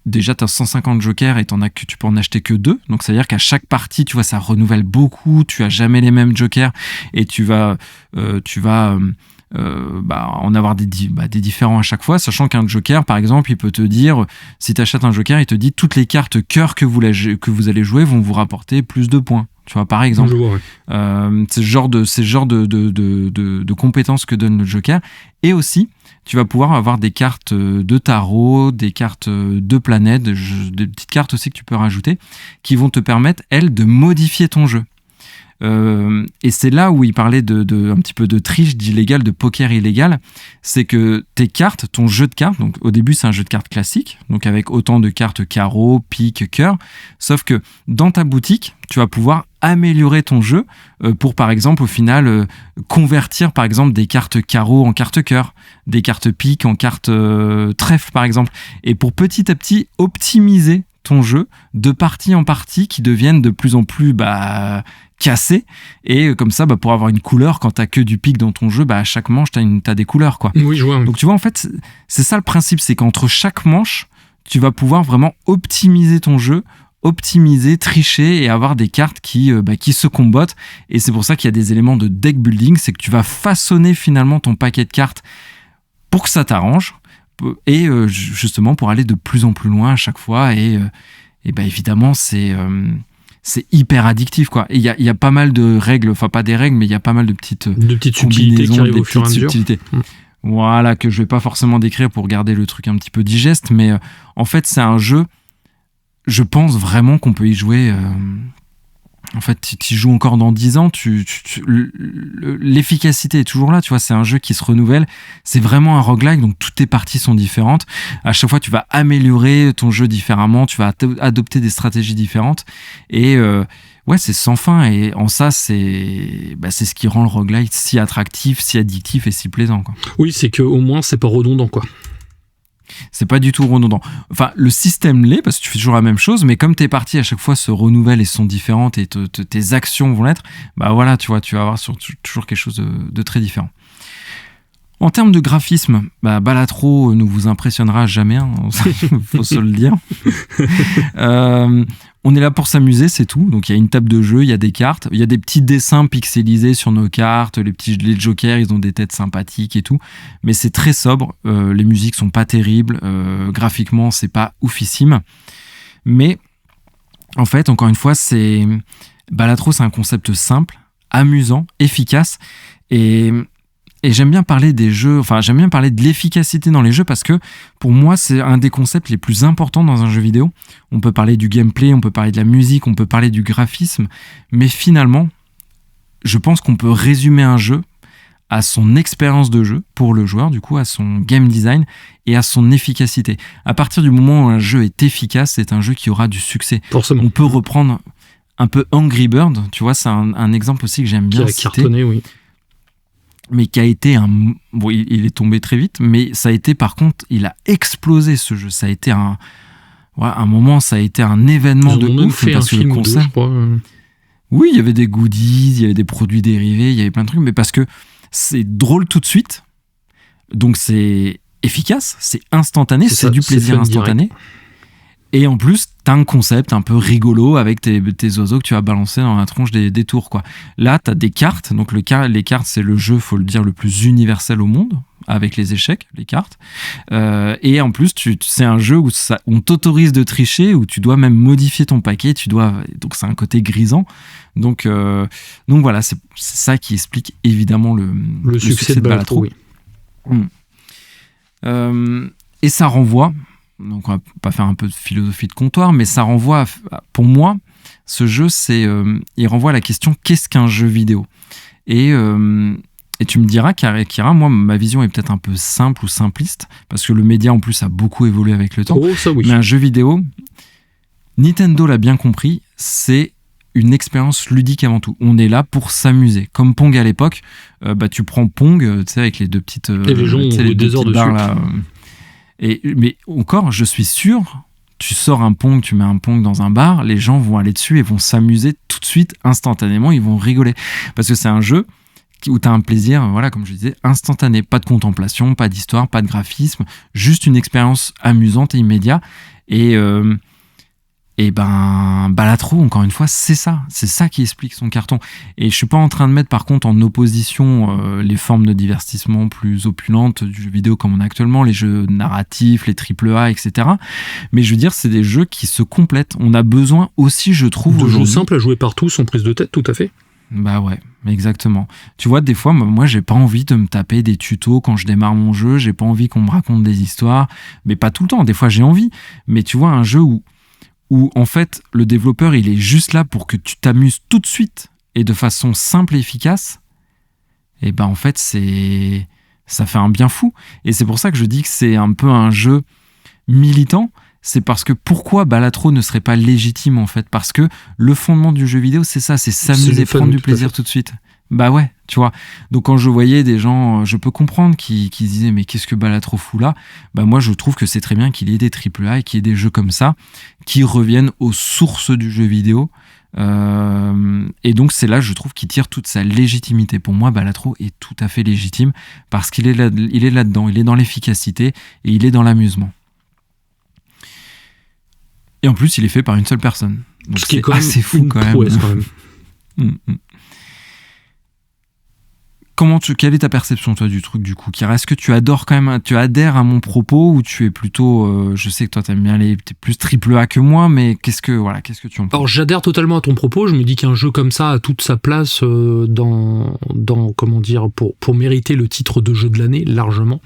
déjà, tu as 150 jokers et tu peux en acheter que 2. Donc, c'est-à-dire qu'à chaque partie, tu vois, ça renouvelle beaucoup. Tu as jamais les mêmes jokers et tu vas en avoir des différents à chaque fois, sachant qu'un joker, par exemple, il peut te dire, si tu achètes un joker, il te dit toutes les cartes cœur que vous allez jouer vont vous rapporter plus de points. Tu vois, par exemple. C'est ce genre de compétences que donne le joker. Et aussi, tu vas pouvoir avoir des cartes de tarot, des cartes de planètes, des petites cartes aussi que tu peux rajouter, qui vont te permettre, elles, de modifier ton jeu. Et c'est là où il parlait de un petit peu de triche, d'illégal, de poker illégal. C'est que tes cartes, ton jeu de cartes, donc au début c'est un jeu de cartes classique, donc avec autant de cartes carreau, pique, cœur, sauf que dans ta boutique, tu vas pouvoir améliorer ton jeu pour par exemple au final convertir par exemple des cartes carreau en cartes cœur, des cartes pique en cartes trèfle par exemple, et pour petit à petit optimiser ton jeu de partie en partie qui deviennent de plus en plus cassés, et comme ça pour avoir une couleur, quand t'as que du pique dans ton jeu, à chaque manche t'as des couleurs quoi. Oui, je vois. Donc tu vois en fait c'est ça le principe, c'est qu'entre chaque manche tu vas pouvoir vraiment optimiser ton jeu, optimiser, tricher et avoir des cartes qui se combattent. Et c'est pour ça qu'il y a des éléments de deck building, c'est que tu vas façonner finalement ton paquet de cartes pour que ça t'arrange et justement pour aller de plus en plus loin à chaque fois. Et évidemment c'est hyper addictif quoi. Et il y a pas mal de règles, enfin pas des règles, mais il y a pas mal de petites subtilités qui arrivent au fur et à mesure. Voilà, que je vais pas forcément décrire pour garder le truc un petit peu digeste, mais en fait c'est un jeu, je pense vraiment qu'on peut y jouer. En fait, tu y joues encore dans 10 ans, l'efficacité est toujours là, tu vois, c'est un jeu qui se renouvelle, c'est vraiment un roguelike, donc toutes tes parties sont différentes, à chaque fois tu vas améliorer ton jeu différemment, tu vas adopter des stratégies différentes, et ouais, c'est sans fin, et en ça, c'est ce qui rend le roguelike si attractif, si addictif et si plaisant, quoi. Oui, c'est qu'au moins c'est pas redondant, quoi. C'est pas du tout redondant. Enfin, le système l'est, parce que tu fais toujours la même chose, mais comme tes parties à chaque fois se renouvellent et sont différentes, et tes actions vont l'être, voilà, tu vois, tu vas avoir toujours quelque chose de très différent. En termes de graphisme, Balatro ne vous impressionnera jamais, hein, faut se le dire. On est là pour s'amuser, c'est tout. Donc il y a une table de jeu, il y a des cartes, il y a des petits dessins pixelisés sur nos cartes, les jokers, ils ont des têtes sympathiques et tout. Mais c'est très sobre, les musiques sont pas terribles, graphiquement c'est pas oufissime. Mais en fait, encore une fois, Balatro, c'est un concept simple, amusant, efficace, et j'aime bien parler des jeux, j'aime bien parler de l'efficacité dans les jeux, parce que pour moi c'est un des concepts les plus importants dans un jeu vidéo. On peut parler du gameplay, on peut parler de la musique, on peut parler du graphisme, mais finalement je pense qu'on peut résumer un jeu à son expérience de jeu pour le joueur, du coup à son game design et à son efficacité. À partir du moment où un jeu est efficace, c'est un jeu qui aura du succès. Forcément. On peut reprendre un peu Angry Bird, tu vois, c'est un exemple aussi que j'aime bien citer. Qui a cartonné, oui. Mais qui a été bon, il est tombé très vite, mais ça a été, par contre, il a explosé ce jeu. Ça a été un moment, ça a été un événement de ouf. Ils ont fait un film ou deux, je crois. Oui, il y avait des goodies, il y avait des produits dérivés, il y avait plein de trucs, mais parce que c'est drôle tout de suite, donc c'est efficace, c'est instantané, c'est du plaisir instantané. Direct. Et en plus, t'as un concept un peu rigolo avec tes oiseaux que tu vas balancer dans la tronche des tours, quoi. Là, t'as des cartes. Donc, les cartes, c'est le jeu, faut le dire, le plus universel au monde, avec les échecs, les cartes. Et en plus, c'est un jeu où on t'autorise de tricher, où tu dois même modifier ton paquet. Donc, c'est un côté grisant. Donc voilà, c'est ça qui explique évidemment le succès de Balatro. Oui. Et ça renvoie. Donc on va pas faire un peu de philosophie de comptoir, mais ça renvoie, pour moi, ce jeu, il renvoie à la question qu'est-ce qu'un jeu vidéo ? Et tu me diras, Kira, moi, ma vision est peut-être un peu simple ou simpliste, parce que le média en plus a beaucoup évolué avec le temps. Oh, ça oui. Mais un jeu vidéo, Nintendo l'a bien compris, c'est une expérience ludique avant tout. On est là pour s'amuser. Comme Pong à l'époque, tu prends Pong, tu sais, avec les deux petites. Et les gens ont des heures dessus. Mais encore, je suis sûr, tu sors un Pong, tu mets un Pong dans un bar, les gens vont aller dessus et vont s'amuser tout de suite, instantanément, ils vont rigoler. Parce que c'est un jeu où tu as un plaisir, voilà, comme je disais, instantané. Pas de contemplation, pas d'histoire, pas de graphisme, juste une expérience amusante et immédiate. Et Balatro, encore une fois, c'est ça qui explique son carton. Et je suis pas en train de mettre par contre en opposition les formes de divertissement plus opulentes du jeu vidéo comme on a actuellement, les jeux narratifs, les AAA, etc. Mais je veux dire, c'est des jeux qui se complètent. On a besoin aussi, je trouve, de jeux simples à jouer partout, sans prise de tête, tout à fait. Bah ouais, exactement. Tu vois, des fois, moi, j'ai pas envie de me taper des tutos quand je démarre mon jeu, j'ai pas envie qu'on me raconte des histoires, mais pas tout le temps. Des fois, j'ai envie. Mais tu vois, un jeu où en fait le développeur il est juste là pour que tu t'amuses tout de suite et de façon simple et efficace, et ben en fait ça fait un bien fou. Et c'est pour ça que je dis que c'est un peu un jeu militant. C'est parce que pourquoi Balatro ne serait pas légitime en fait? Parce que le fondement du jeu vidéo, c'est ça, c'est s'amuser, prendre du plaisir tout de suite. Bah ouais, tu vois. Donc quand je voyais des gens, je peux comprendre qui disaient mais qu'est-ce que Balatro fout là? Bah moi je trouve que c'est très bien qu'il y ait des AAA et qu'il y ait des jeux comme ça qui reviennent aux sources du jeu vidéo. Et donc c'est là je trouve qu'il tire toute sa légitimité. Pour moi Balatro est tout à fait légitime parce qu'il est là-dedans, il est dans l'efficacité et il est dans l'amusement. Et en plus il est fait par une seule personne. Donc ce qui est quand même assez fou quand même. Quelle est ta perception, toi, du truc, du coup, Kira? Est-ce que tu adores quand même, tu adhères à mon propos ou tu es plutôt, je sais que toi, t'es plus AAA que moi, mais qu'est-ce que tu en penses? Alors, j'adhère totalement à ton propos. Je me dis qu'un jeu comme ça a toute sa place dans comment dire, pour mériter le titre de jeu de l'année, largement.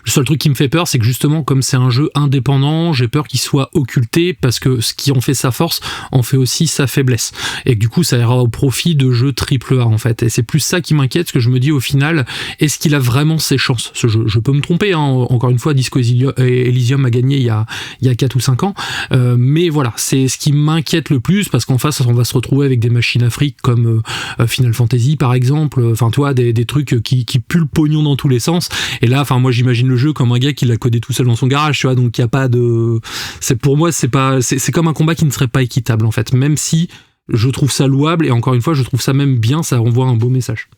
Le seul truc qui me fait peur, c'est que justement, comme c'est un jeu indépendant, j'ai peur qu'il soit occulté parce que ce qui en fait sa force en fait aussi sa faiblesse. Et que du coup, ça ira au profit de jeux AAA, en fait. Et c'est plus ça qui m'inquiète, parce que je me dis, au final, est-ce qu'il a vraiment ses chances, ce jeu? Je peux me tromper, hein. Encore une fois, Disco Elysium a gagné il y a 4 ou 5 ans, mais voilà, c'est ce qui m'inquiète le plus, parce qu'en face on va se retrouver avec des machines à fric comme Final Fantasy par exemple, enfin toi, des trucs qui puent le pognon dans tous les sens, et là, enfin moi j'imagine le jeu comme un gars qui l'a codé tout seul dans son garage, tu vois, donc il y a pas de, pour moi c'est comme un combat qui ne serait pas équitable en fait, même si je trouve ça louable, et encore une fois je trouve ça même bien, ça envoie un beau message.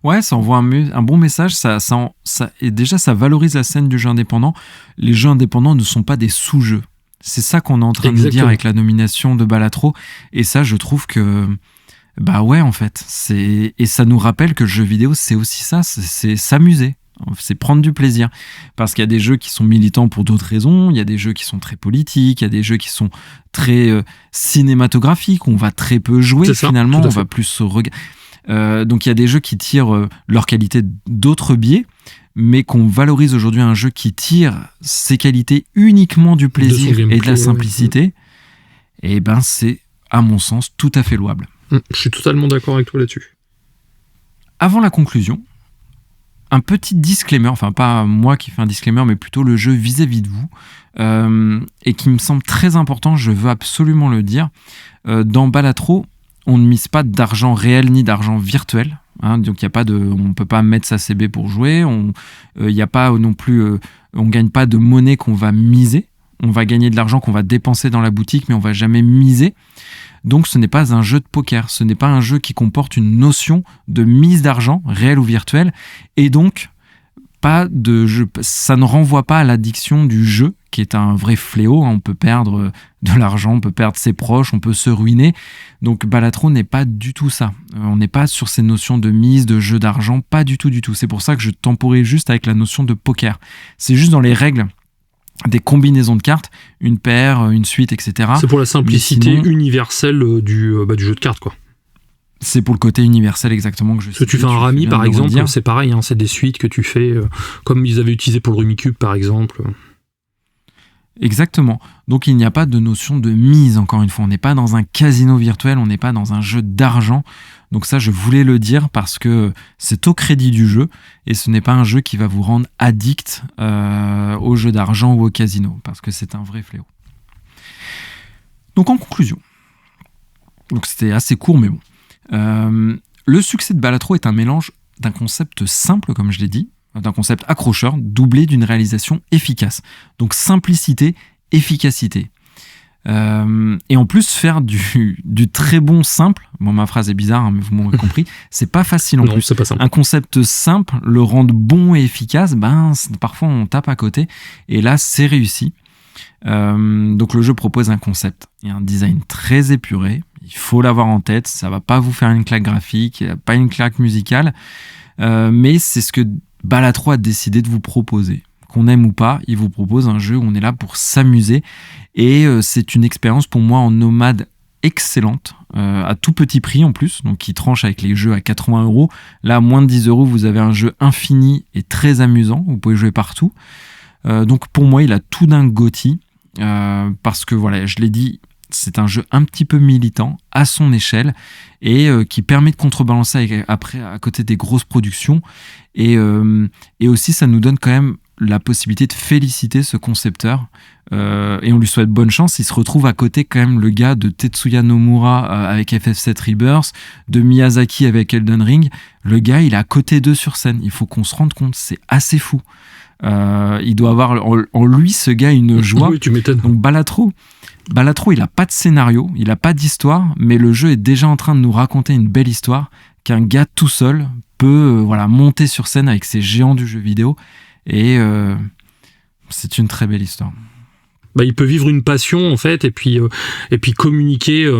Ouais, ça envoie un bon message, et déjà ça valorise la scène du jeu indépendant. Les jeux indépendants ne sont pas des sous-jeux. C'est ça qu'on est en train de dire avec la nomination de Balatro, et ça je trouve que, bah ouais en fait, et ça nous rappelle que le jeu vidéo c'est aussi ça, c'est s'amuser. C'est prendre du plaisir, parce qu'il y a des jeux qui sont militants pour d'autres raisons, il y a des jeux qui sont très politiques, il y a des jeux qui sont très cinématographiques, on va très peu jouer finalement, on va plus se regarder. Donc il y a des jeux qui tirent leur qualité d'autres biais, mais qu'on valorise aujourd'hui un jeu qui tire ses qualités uniquement du plaisir et de la simplicité, et ben c'est, à mon sens, tout à fait louable. Je suis totalement d'accord avec toi là-dessus. Avant la conclusion, un petit disclaimer, enfin pas moi qui fais un disclaimer, mais plutôt le jeu vis-à-vis de vous, et qui me semble très important, je veux absolument le dire. Dans Balatro, on ne mise pas d'argent réel ni d'argent virtuel, hein, donc y a pas on ne peut pas mettre sa CB pour jouer, y a pas non plus, on ne gagne pas de monnaie qu'on va miser, on va gagner de l'argent qu'on va dépenser dans la boutique, mais on ne va jamais miser. Donc ce n'est pas un jeu de poker, ce n'est pas un jeu qui comporte une notion de mise d'argent, réel ou virtuel, et donc pas de jeu, ça ne renvoie pas à l'addiction du jeu, qui est un vrai fléau, hein. On peut perdre de l'argent, on peut perdre ses proches, on peut se ruiner. Donc Balatro n'est pas du tout ça. On n'est pas sur ces notions de mise, de jeu d'argent, pas du tout. C'est pour ça que je temporise juste avec la notion de poker. C'est juste dans les règles des combinaisons de cartes, une paire, une suite, etc. C'est pour la simplicité universelle du jeu de cartes, quoi. C'est pour le côté universel exactement que je sais. Tu fais un rami par exemple, c'est pareil, hein, c'est des suites que tu fais, comme ils avaient utilisé pour le Rumicube par exemple. Exactement. Donc il n'y a pas de notion de mise, encore une fois. On n'est pas dans un casino virtuel, on n'est pas dans un jeu d'argent. Donc ça, je voulais le dire parce que c'est au crédit du jeu et ce n'est pas un jeu qui va vous rendre addict au jeu d'argent ou au casino, parce que c'est un vrai fléau. Donc en conclusion, donc c'était assez court mais bon. Le succès de Balatro est un mélange d'un concept simple, comme je l'ai dit, d'un concept accrocheur, doublé d'une réalisation efficace. Donc simplicité, efficacité. Et en plus, faire du très bon simple, bon ma phrase est bizarre, hein, mais vous m'aurez compris, c'est pas facile en plus. C'est pas simple. Un concept simple, le rendre bon et efficace, parfois on tape à côté, et là c'est réussi. Donc le jeu propose un concept et un design très épuré, il faut l'avoir en tête, ça va pas vous faire une claque graphique, pas une claque musicale, mais c'est ce que Balatro a décidé de vous proposer. Qu'on aime ou pas, il vous propose un jeu où on est là pour s'amuser, et c'est une expérience pour moi en nomade excellente, à tout petit prix en plus, donc qui tranche avec les jeux à 80 €. Là, à moins de 10 €, vous avez un jeu infini et très amusant, vous pouvez jouer partout. Donc pour moi, il a tout d'un GOTY, parce que voilà, je l'ai dit, c'est un jeu un petit peu militant, à son échelle, et qui permet de contrebalancer après, à côté des grosses productions. Et aussi, ça nous donne quand même la possibilité de féliciter ce concepteur. Et on lui souhaite bonne chance. Il se retrouve à côté quand même le gars de Tetsuya Nomura avec FF7 Rebirth, de Miyazaki avec Elden Ring. Le gars, il est à côté d'eux sur scène. Il faut qu'on se rende compte, c'est assez fou. Il doit avoir en lui, ce gars, une joie. Oui, tu m'étonnes. Donc Balatro, il n'a pas de scénario, il n'a pas d'histoire, mais le jeu est déjà en train de nous raconter une belle histoire qu'un gars tout seul peut monter sur scène avec ces géants du jeu vidéo. Et c'est une très belle histoire. Il peut vivre une passion en fait et puis communiquer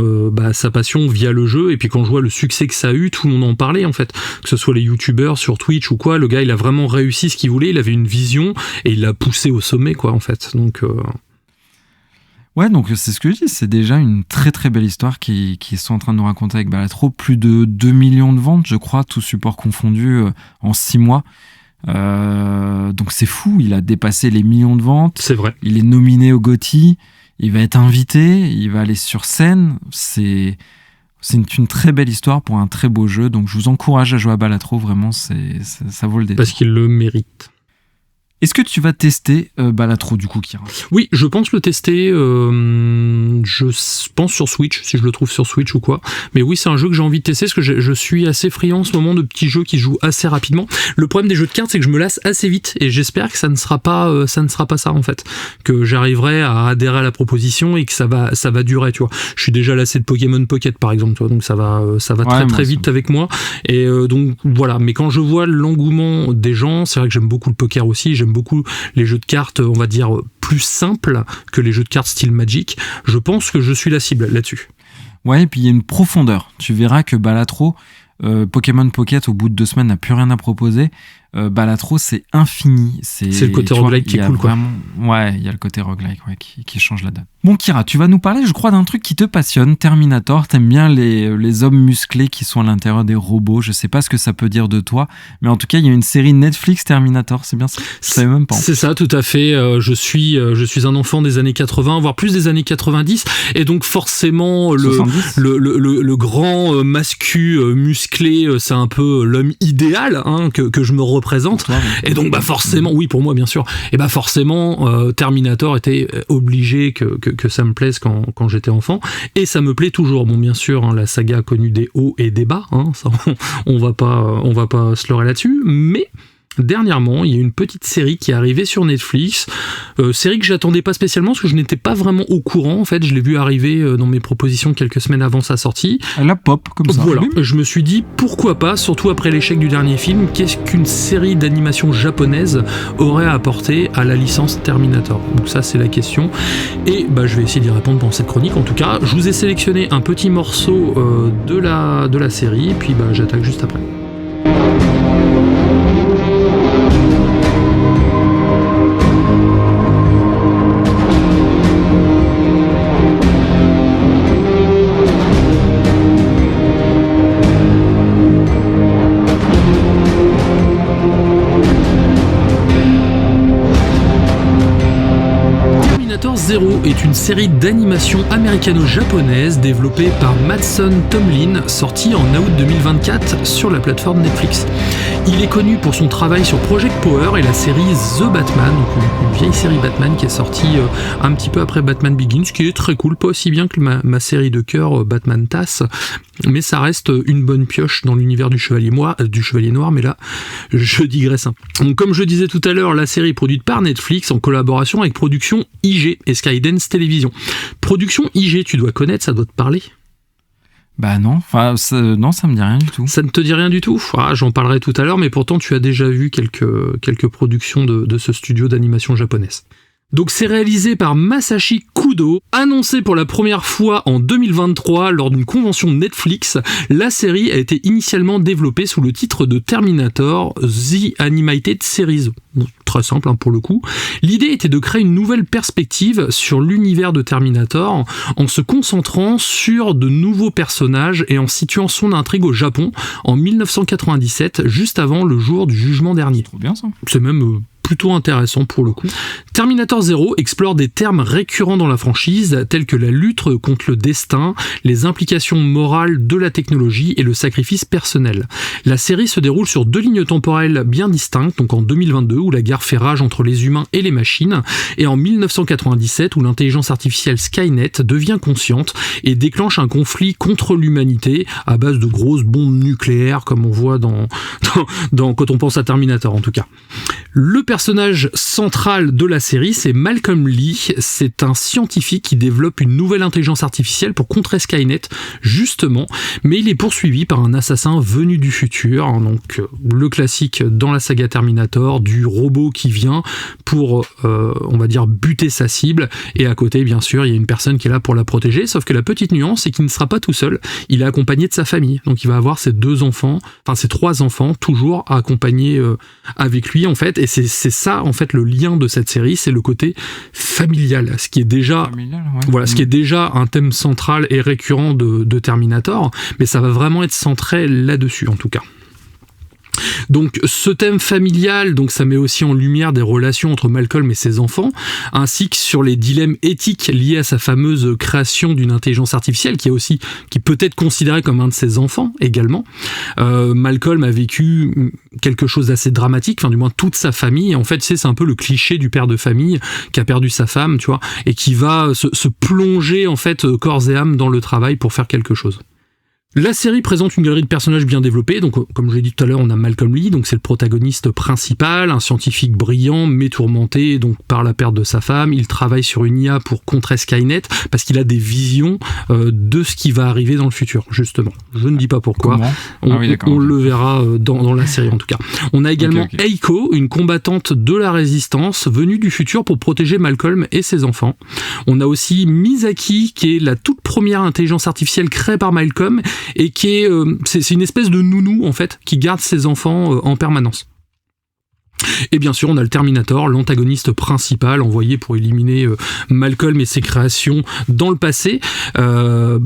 sa passion via le jeu. Et puis quand je vois le succès que ça a eu, tout le monde en parlait en fait, que ce soit les youtubeurs sur Twitch ou quoi. Le gars, il a vraiment réussi ce qu'il voulait, il avait une vision et il l'a poussé au sommet quoi en fait. Donc ouais, donc c'est ce que je dis, c'est déjà une très très belle histoire qu'ils sont en train de nous raconter avec Balatro. Plus de 2 millions de ventes, je crois, tout support confondu, en 6 mois. Donc c'est fou, il a dépassé les millions de ventes. C'est vrai. Il est nominé au GOTY, il va être invité, il va aller sur scène. C'est une très belle histoire pour un très beau jeu. Donc je vous encourage à jouer à Balatro, vraiment, ça vaut le détour. Parce qu'il le mérite. Est-ce que tu vas tester Balatro du coup, Kira ? Oui, je pense le tester. Je pense sur Switch, si je le trouve sur Switch ou quoi. Mais oui, c'est un jeu que j'ai envie de tester parce que je suis assez friand en ce moment de petits jeux qui jouent assez rapidement. Le problème des jeux de cartes, c'est que je me lasse assez vite et j'espère que ça ne sera pas ça en fait. Que j'arriverai à adhérer à la proposition et que ça va durer, tu vois. Je suis déjà lassé de Pokémon Pocket par exemple, tu vois, donc ça va très vite avec moi. Et donc voilà. Mais quand je vois l'engouement des gens, c'est vrai que j'aime beaucoup le poker aussi. J'aime beaucoup les jeux de cartes, on va dire, plus simples que les jeux de cartes style Magic. Je pense que je suis la cible là-dessus. Ouais, et puis il y a une profondeur. Tu verras que Balatro, Pokémon Pocket, au bout de 2 semaines, n'a plus rien à proposer. Balatro, c'est infini. C'est le côté roguelike qui est cool, quoi. Ouais, il y a le côté roguelike qui change la donne. Bon, Kira, tu vas nous parler, je crois, d'un truc qui te passionne, Terminator. T'aimes bien les hommes musclés qui sont à l'intérieur des robots. Je sais pas ce que ça peut dire de toi, mais en tout cas, il y a une série Netflix Terminator, c'est bien ça ? Je savais même pas. C'est ça, tout à fait. Je suis un enfant des années 80, voire plus des années 90, et donc forcément, le grand mascu musclé, c'est un peu l'homme idéal que je me représente. Toi, et donc forcément, oui, pour moi bien sûr, et forcément Terminator était obligé que ça me plaise quand j'étais enfant, et ça me plaît toujours. Bon, bien sûr, la saga a connu des hauts et des bas, ça, on va pas se leurrer là-dessus, mais dernièrement, il y a une petite série qui est arrivée sur Netflix, série que j'attendais pas spécialement parce que je n'étais pas vraiment au courant. En fait, je l'ai vu arriver dans mes propositions quelques semaines avant sa sortie. Elle a pop comme ça. Voilà, je me suis dit pourquoi pas, surtout après l'échec du dernier film, qu'est-ce qu'une série d'animation japonaise aurait à apporter à la licence Terminator. Donc ça, c'est la question. Et je vais essayer d'y répondre dans cette chronique. En tout cas, je vous ai sélectionné un petit morceau de la série, et puis j'attaque juste après. Zero est une série d'animation américano-japonaise développée par Madson Tomlin, sortie en août 2024 sur la plateforme Netflix. Il est connu pour son travail sur Project Power et la série The Batman, donc une vieille série Batman qui est sortie un petit peu après Batman Begins, qui est très cool, pas aussi bien que ma série de cœur Batman TAS, mais ça reste une bonne pioche dans l'univers du Chevalier Noir, mais là, je digresse. Donc, comme je disais tout à l'heure, la série est produite par Netflix en collaboration avec Production IG et Skydance Télévision. Production IG, tu dois connaître, ça doit te parler ? Non, non, ça me dit rien du tout. Ça ne te dit rien du tout ? J'en parlerai tout à l'heure, mais pourtant tu as déjà vu quelques productions de ce studio d'animation japonaise. Donc c'est réalisé par Masashi Kudo, annoncé pour la première fois en 2023 lors d'une convention Netflix. La série a été initialement développée sous le titre de Terminator The Animated Series. Bon, très simple pour le coup. L'idée était de créer une nouvelle perspective sur l'univers de Terminator en se concentrant sur de nouveaux personnages et en situant son intrigue au Japon en 1997, juste avant le jour du jugement dernier. C'est trop bien ça. C'est même plutôt intéressant pour le coup. Terminator 0 explore des termes récurrents dans la franchise, tels que la lutte contre le destin, les implications morales de la technologie et le sacrifice personnel. La série se déroule sur 2 lignes temporelles bien distinctes, donc en 2022 où la guerre fait rage entre les humains et les machines, et en 1997 où l'intelligence artificielle Skynet devient consciente et déclenche un conflit contre l'humanité à base de grosses bombes nucléaires, comme on voit quand on pense à Terminator en tout cas. Le personnage central de la série, c'est Malcolm Lee. C'est un scientifique qui développe une nouvelle intelligence artificielle pour contrer Skynet, justement, mais il est poursuivi par un assassin venu du futur, donc le classique dans la saga Terminator, du robot qui vient pour, on va dire, buter sa cible, et à côté, bien sûr, il y a une personne qui est là pour la protéger, sauf que la petite nuance, c'est qu'il ne sera pas tout seul, il est accompagné de sa famille, donc il va avoir ses 3 enfants, toujours accompagnés avec lui, en fait, et c'est ça, en fait, le lien de cette série, c'est le côté familial, ce qui est déjà, ce qui est déjà un thème central et récurrent de Terminator, mais ça va vraiment être centré là-dessus, en tout cas. Donc ce thème familial, donc ça met aussi en lumière des relations entre Malcolm et ses enfants, ainsi que sur les dilemmes éthiques liés à sa fameuse création d'une intelligence artificielle qui peut être considérée comme un de ses enfants également. Malcolm a vécu quelque chose d'assez dramatique, enfin du moins toute sa famille. En fait, c'est un peu le cliché du père de famille qui a perdu sa femme, tu vois, et qui va se plonger en fait corps et âme dans le travail pour faire quelque chose. La série présente une galerie de personnages bien développés, donc comme je l'ai dit tout à l'heure, on a Malcolm Lee, donc c'est le protagoniste principal, un scientifique brillant, mais tourmenté donc par la perte de sa femme. Il travaille sur une IA pour contrer Skynet, parce qu'il a des visions de ce qui va arriver dans le futur, justement. Je ne dis pas pourquoi, on le verra dans la série en tout cas. On a également Eiko, une combattante de la résistance, venue du futur pour protéger Malcolm et ses enfants. On a aussi Misaki, qui est la toute première intelligence artificielle créée par Malcolm, et qui est c'est une espèce de nounou en fait qui garde ses enfants en permanence. Et bien sûr on a le Terminator, l'antagoniste principal envoyé pour éliminer Malcolm et ses créations dans le passé. On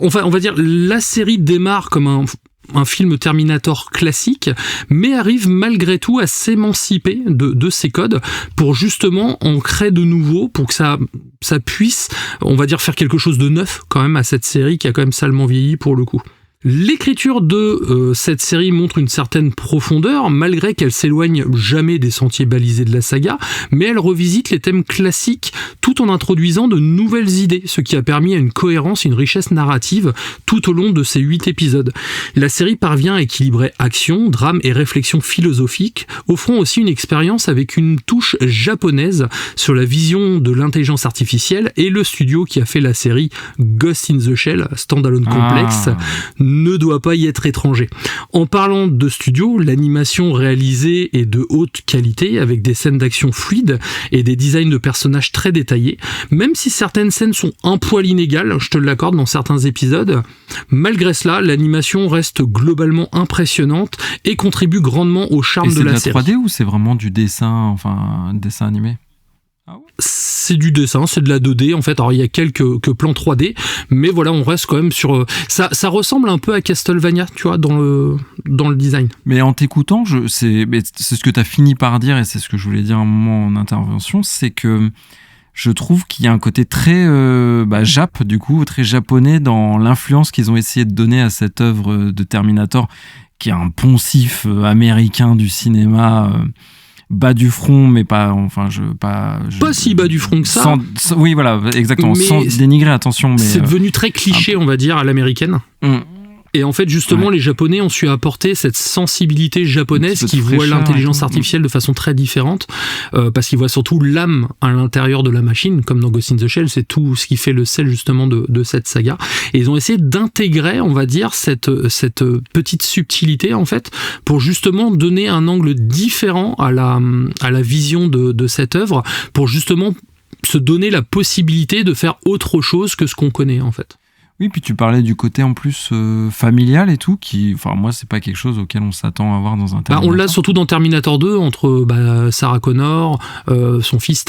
va dire la série démarre comme un film Terminator classique, mais arrive malgré tout à s'émanciper de ces codes pour justement en créer de nouveaux, pour que ça puisse, on va dire, faire quelque chose de neuf quand même à cette série qui a quand même salement vieilli pour le coup. L'écriture de cette série montre une certaine profondeur, malgré qu'elle s'éloigne jamais des sentiers balisés de la saga, mais elle revisite les thèmes classiques tout en introduisant de nouvelles idées, ce qui a permis à une cohérence et une richesse narrative tout au long de ces 8 épisodes. La série parvient à équilibrer action, drame et réflexion philosophique, offrant aussi une expérience avec une touche japonaise sur la vision de l'intelligence artificielle, et le studio qui a fait la série Ghost in the Shell, Standalone Complex, ne doit pas y être étranger. En parlant de studio, l'animation réalisée est de haute qualité, avec des scènes d'action fluides et des designs de personnages très détaillés, même si certaines scènes sont un poil inégales, je te l'accorde, dans certains épisodes. Malgré cela, l'animation reste globalement impressionnante et contribue grandement au charme de la série. C'est de la 3D ou c'est vraiment du dessin animé ? C'est du dessin, c'est de la 2D en fait. Alors il y a quelques plans 3D, mais voilà, on reste quand même sur ça ressemble un peu à Castlevania, tu vois, dans le design. Mais en t'écoutant, c'est ce que tu as fini par dire, et c'est ce que je voulais dire à un moment en intervention, c'est que je trouve qu'il y a un côté très Jap, du coup, très japonais dans l'influence qu'ils ont essayé de donner à cette œuvre de Terminator, qui est un poncif américain du cinéma bas du front, mais pas si bas du front que ça. Oui, voilà, exactement, mais sans dénigrer, attention. Mais c'est devenu très cliché, on va dire, à l'américaine. Et en fait, justement, les Japonais ont su apporter cette sensibilité japonaise qui voit l'intelligence artificielle de façon très différente, parce qu'ils voient surtout l'âme à l'intérieur de la machine, comme dans Ghost in the Shell, c'est tout ce qui fait le sel justement de cette saga. Et ils ont essayé d'intégrer, on va dire, cette petite subtilité, en fait, pour justement donner un angle différent à la vision de cette œuvre, pour justement se donner la possibilité de faire autre chose que ce qu'on connaît, en fait. Oui, puis tu parlais du côté en plus familial et tout, qui, enfin moi c'est pas quelque chose auquel on s'attend à voir dans un Terminator. On l'a surtout dans Terminator 2 entre Sarah Connor, son fils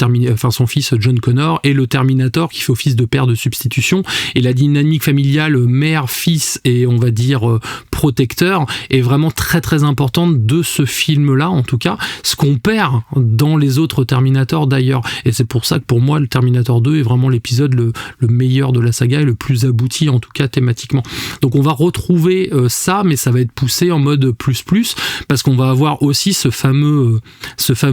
John Connor, et le Terminator qui fait office de père de substitution, et la dynamique familiale mère, fils et on va dire protecteur est vraiment très très importante de ce film-là, en tout cas, ce qu'on perd dans les autres Terminator d'ailleurs. Et c'est pour ça que pour moi, le Terminator 2 est vraiment l'épisode le meilleur de la saga et le plus abouti, en tout cas thématiquement. Donc on va retrouver ça, mais ça va être poussé en mode plus, parce qu'on va avoir aussi ce fameux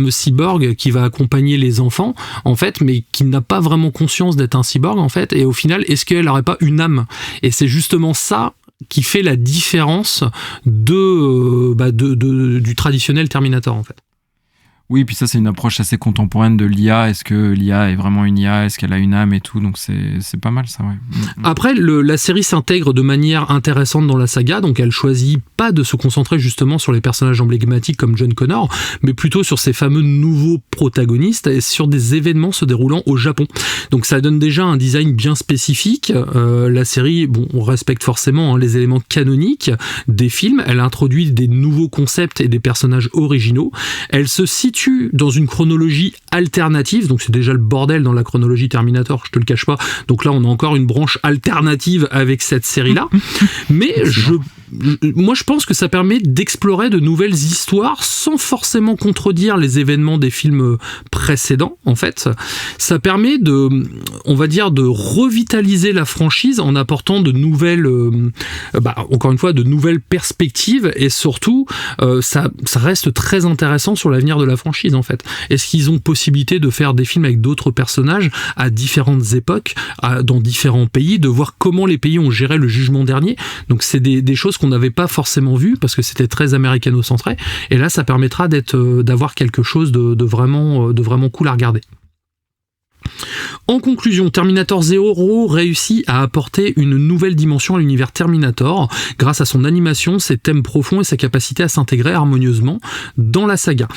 cyborg qui va accompagner les enfants, en fait, mais qui n'a pas vraiment conscience d'être un cyborg, en fait, et au final, est-ce qu'elle n'aurait pas une âme ? Et c'est justement ça qui fait la différence du traditionnel Terminator, en fait. Oui, puis ça, c'est une approche assez contemporaine de l'IA. Est-ce que l'IA est vraiment une IA ? Est-ce qu'elle a une âme et tout ? Donc, c'est pas mal, ça, ouais. Après, la série s'intègre de manière intéressante dans la saga, donc elle choisit pas de se concentrer justement sur les personnages emblématiques comme John Connor, mais plutôt sur ces fameux nouveaux protagonistes et sur des événements se déroulant au Japon. Donc, ça donne déjà un design bien spécifique. La série, on respecte forcément les éléments canoniques des films. Elle introduit des nouveaux concepts et des personnages originaux. Elle se situe dans une chronologie alternative, donc c'est déjà le bordel dans la chronologie Terminator, je te le cache pas, donc là on a encore une branche alternative avec cette série-là, mais moi je pense que ça permet d'explorer de nouvelles histoires sans forcément contredire les événements des films précédents, en fait. Ça permet de revitaliser la franchise en apportant de nouvelles, encore une fois, de nouvelles perspectives, et surtout, ça reste très intéressant sur l'avenir de la franchise, en fait. Est-ce qu'ils ont possibilité de faire des films avec d'autres personnages à différentes époques, dans différents pays, de voir comment les pays ont géré le jugement dernier. Donc c'est des choses qu'on n'avait pas forcément vues parce que c'était très américano-centré, et là ça permettra d'avoir quelque chose de vraiment cool à regarder. En conclusion, Terminator 0 réussit à apporter une nouvelle dimension à l'univers Terminator grâce à son animation, ses thèmes profonds et sa capacité à s'intégrer harmonieusement dans la saga.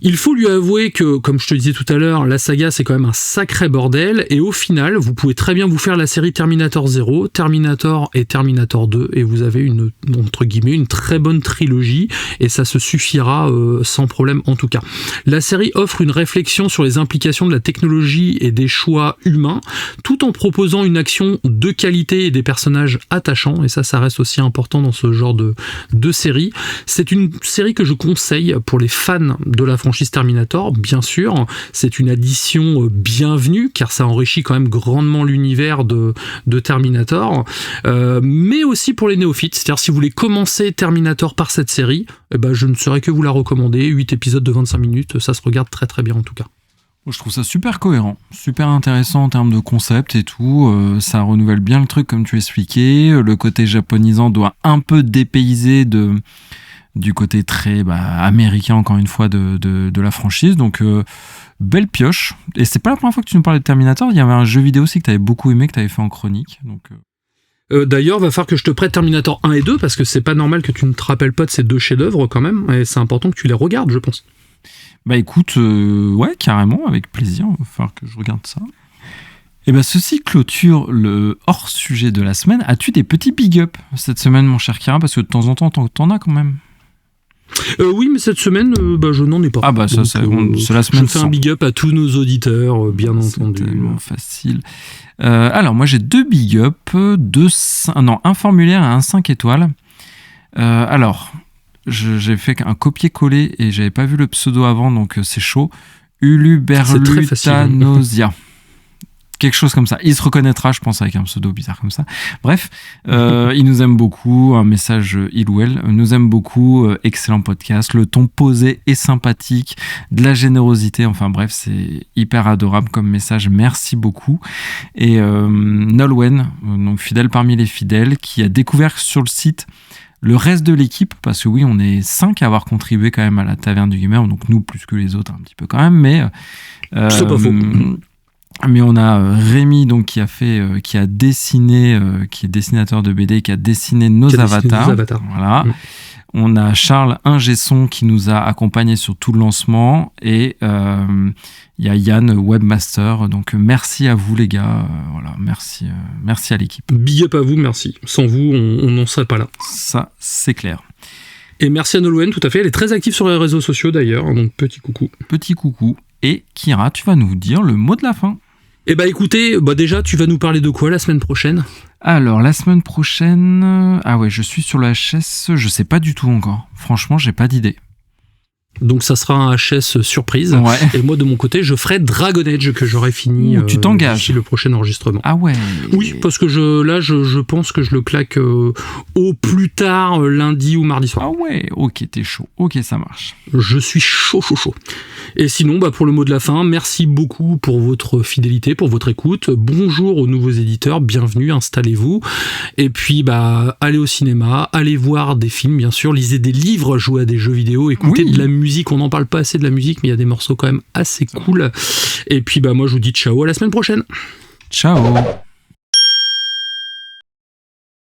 Il faut lui avouer que, comme je te disais tout à l'heure, la saga c'est quand même un sacré bordel, et au final, vous pouvez très bien vous faire la série Terminator 0, Terminator et Terminator 2, et vous avez une très bonne trilogie, et ça se suffira sans problème en tout cas. La série offre une réflexion sur les implications de la technologie et des choix humains, tout en proposant une action de qualité et des personnages attachants, et ça reste aussi important dans ce genre de série. C'est une série que je conseille pour les fans de la franchise Terminator, bien sûr. C'est une addition bienvenue, car ça enrichit quand même grandement l'univers de Terminator, mais aussi pour les néophytes, c'est-à-dire si vous voulez commencer Terminator par cette série, je ne saurais que vous la recommander. 8 épisodes de 25 minutes, ça se regarde très très bien en tout cas. Je trouve ça super cohérent, super intéressant en termes de concept et tout. Ça renouvelle bien le truc comme tu expliquais. Le côté japonisant doit un peu dépayser du côté très américain, encore une fois, de la franchise. Donc, belle pioche. Et c'est pas la première fois que tu nous parlais de Terminator. Il y avait un jeu vidéo aussi que tu avais beaucoup aimé, que tu avais fait en chronique. Donc, d'ailleurs, va falloir que je te prête Terminator 1 et 2, parce que c'est pas normal que tu ne te rappelles pas de ces deux chefs-d'œuvre quand même. Et c'est important que tu les regardes, je pense. Écoute, ouais, carrément, avec plaisir, il va falloir que je regarde ça. Et ceci clôture le hors-sujet de la semaine. As-tu des petits big up cette semaine, mon cher Kira ? Parce que de temps en temps, t'en as quand même. Oui, mais cette semaine, je n'en ai pas. C'est la semaine. Je fais un big up à tous nos auditeurs, bien entendu. C'est tellement facile. Alors, moi, j'ai 2 big up, un formulaire et un 5 étoiles. Alors... J'ai fait un copier-coller et j'avais pas vu le pseudo avant, donc c'est chaud. Uluberlutanosia. Quelque chose comme ça. Il se reconnaîtra, je pense, avec un pseudo bizarre comme ça. Bref, il nous aime beaucoup. Un message, il ou elle nous aime beaucoup. Excellent podcast. Le ton posé et sympathique. De la générosité. Enfin bref, c'est hyper adorable comme message. Merci beaucoup. Et Nolwenn, donc fidèle parmi les fidèles, qui a découvert sur le site le reste de l'équipe, parce que oui, on est 5 à avoir contribué quand même à la Taverne du Gamer, donc nous plus que les autres un petit peu quand même, mais c'est pas faux. Mais on a Rémi donc qui a dessiné, qui est dessinateur de BD, qui a dessiné nos avatars. Voilà. On a Charles Ingesson qui nous a accompagnés sur tout le lancement, et il y a Yann, webmaster. Donc merci à vous les gars, voilà, merci à l'équipe. Big up à vous, merci. Sans vous, on n'en serait pas là. Ça, c'est clair. Et merci à Nolwenn, tout à fait. Elle est très active sur les réseaux sociaux d'ailleurs, donc petit coucou. Petit coucou. Et Kira, tu vas nous dire le mot de la fin. Eh bah écoutez, déjà tu vas nous parler de quoi la semaine prochaine ? Alors la semaine prochaine, ah ouais, je suis sur le HS, je sais pas du tout encore. Franchement, j'ai pas d'idée. Donc ça sera un HS surprise. Ouais. Et moi de mon côté, je ferai Dragon Age que j'aurai fini. Tu t'engages d'ici le prochain enregistrement. Ah ouais. Oui, parce que je pense que je le claque au plus tard lundi ou mardi soir. Ah ouais, ok, t'es chaud. Ok, ça marche. Je suis chaud. Et sinon, pour le mot de la fin, merci beaucoup pour votre fidélité, pour votre écoute. Bonjour aux nouveaux éditeurs, bienvenue, installez-vous. Et puis, allez au cinéma, allez voir des films, bien sûr, lisez des livres, jouez à des jeux vidéo, écoutez de la musique. On n'en parle pas assez de la musique, mais il y a des morceaux quand même assez cool. Et puis, moi, je vous dis ciao, à la semaine prochaine. Ciao.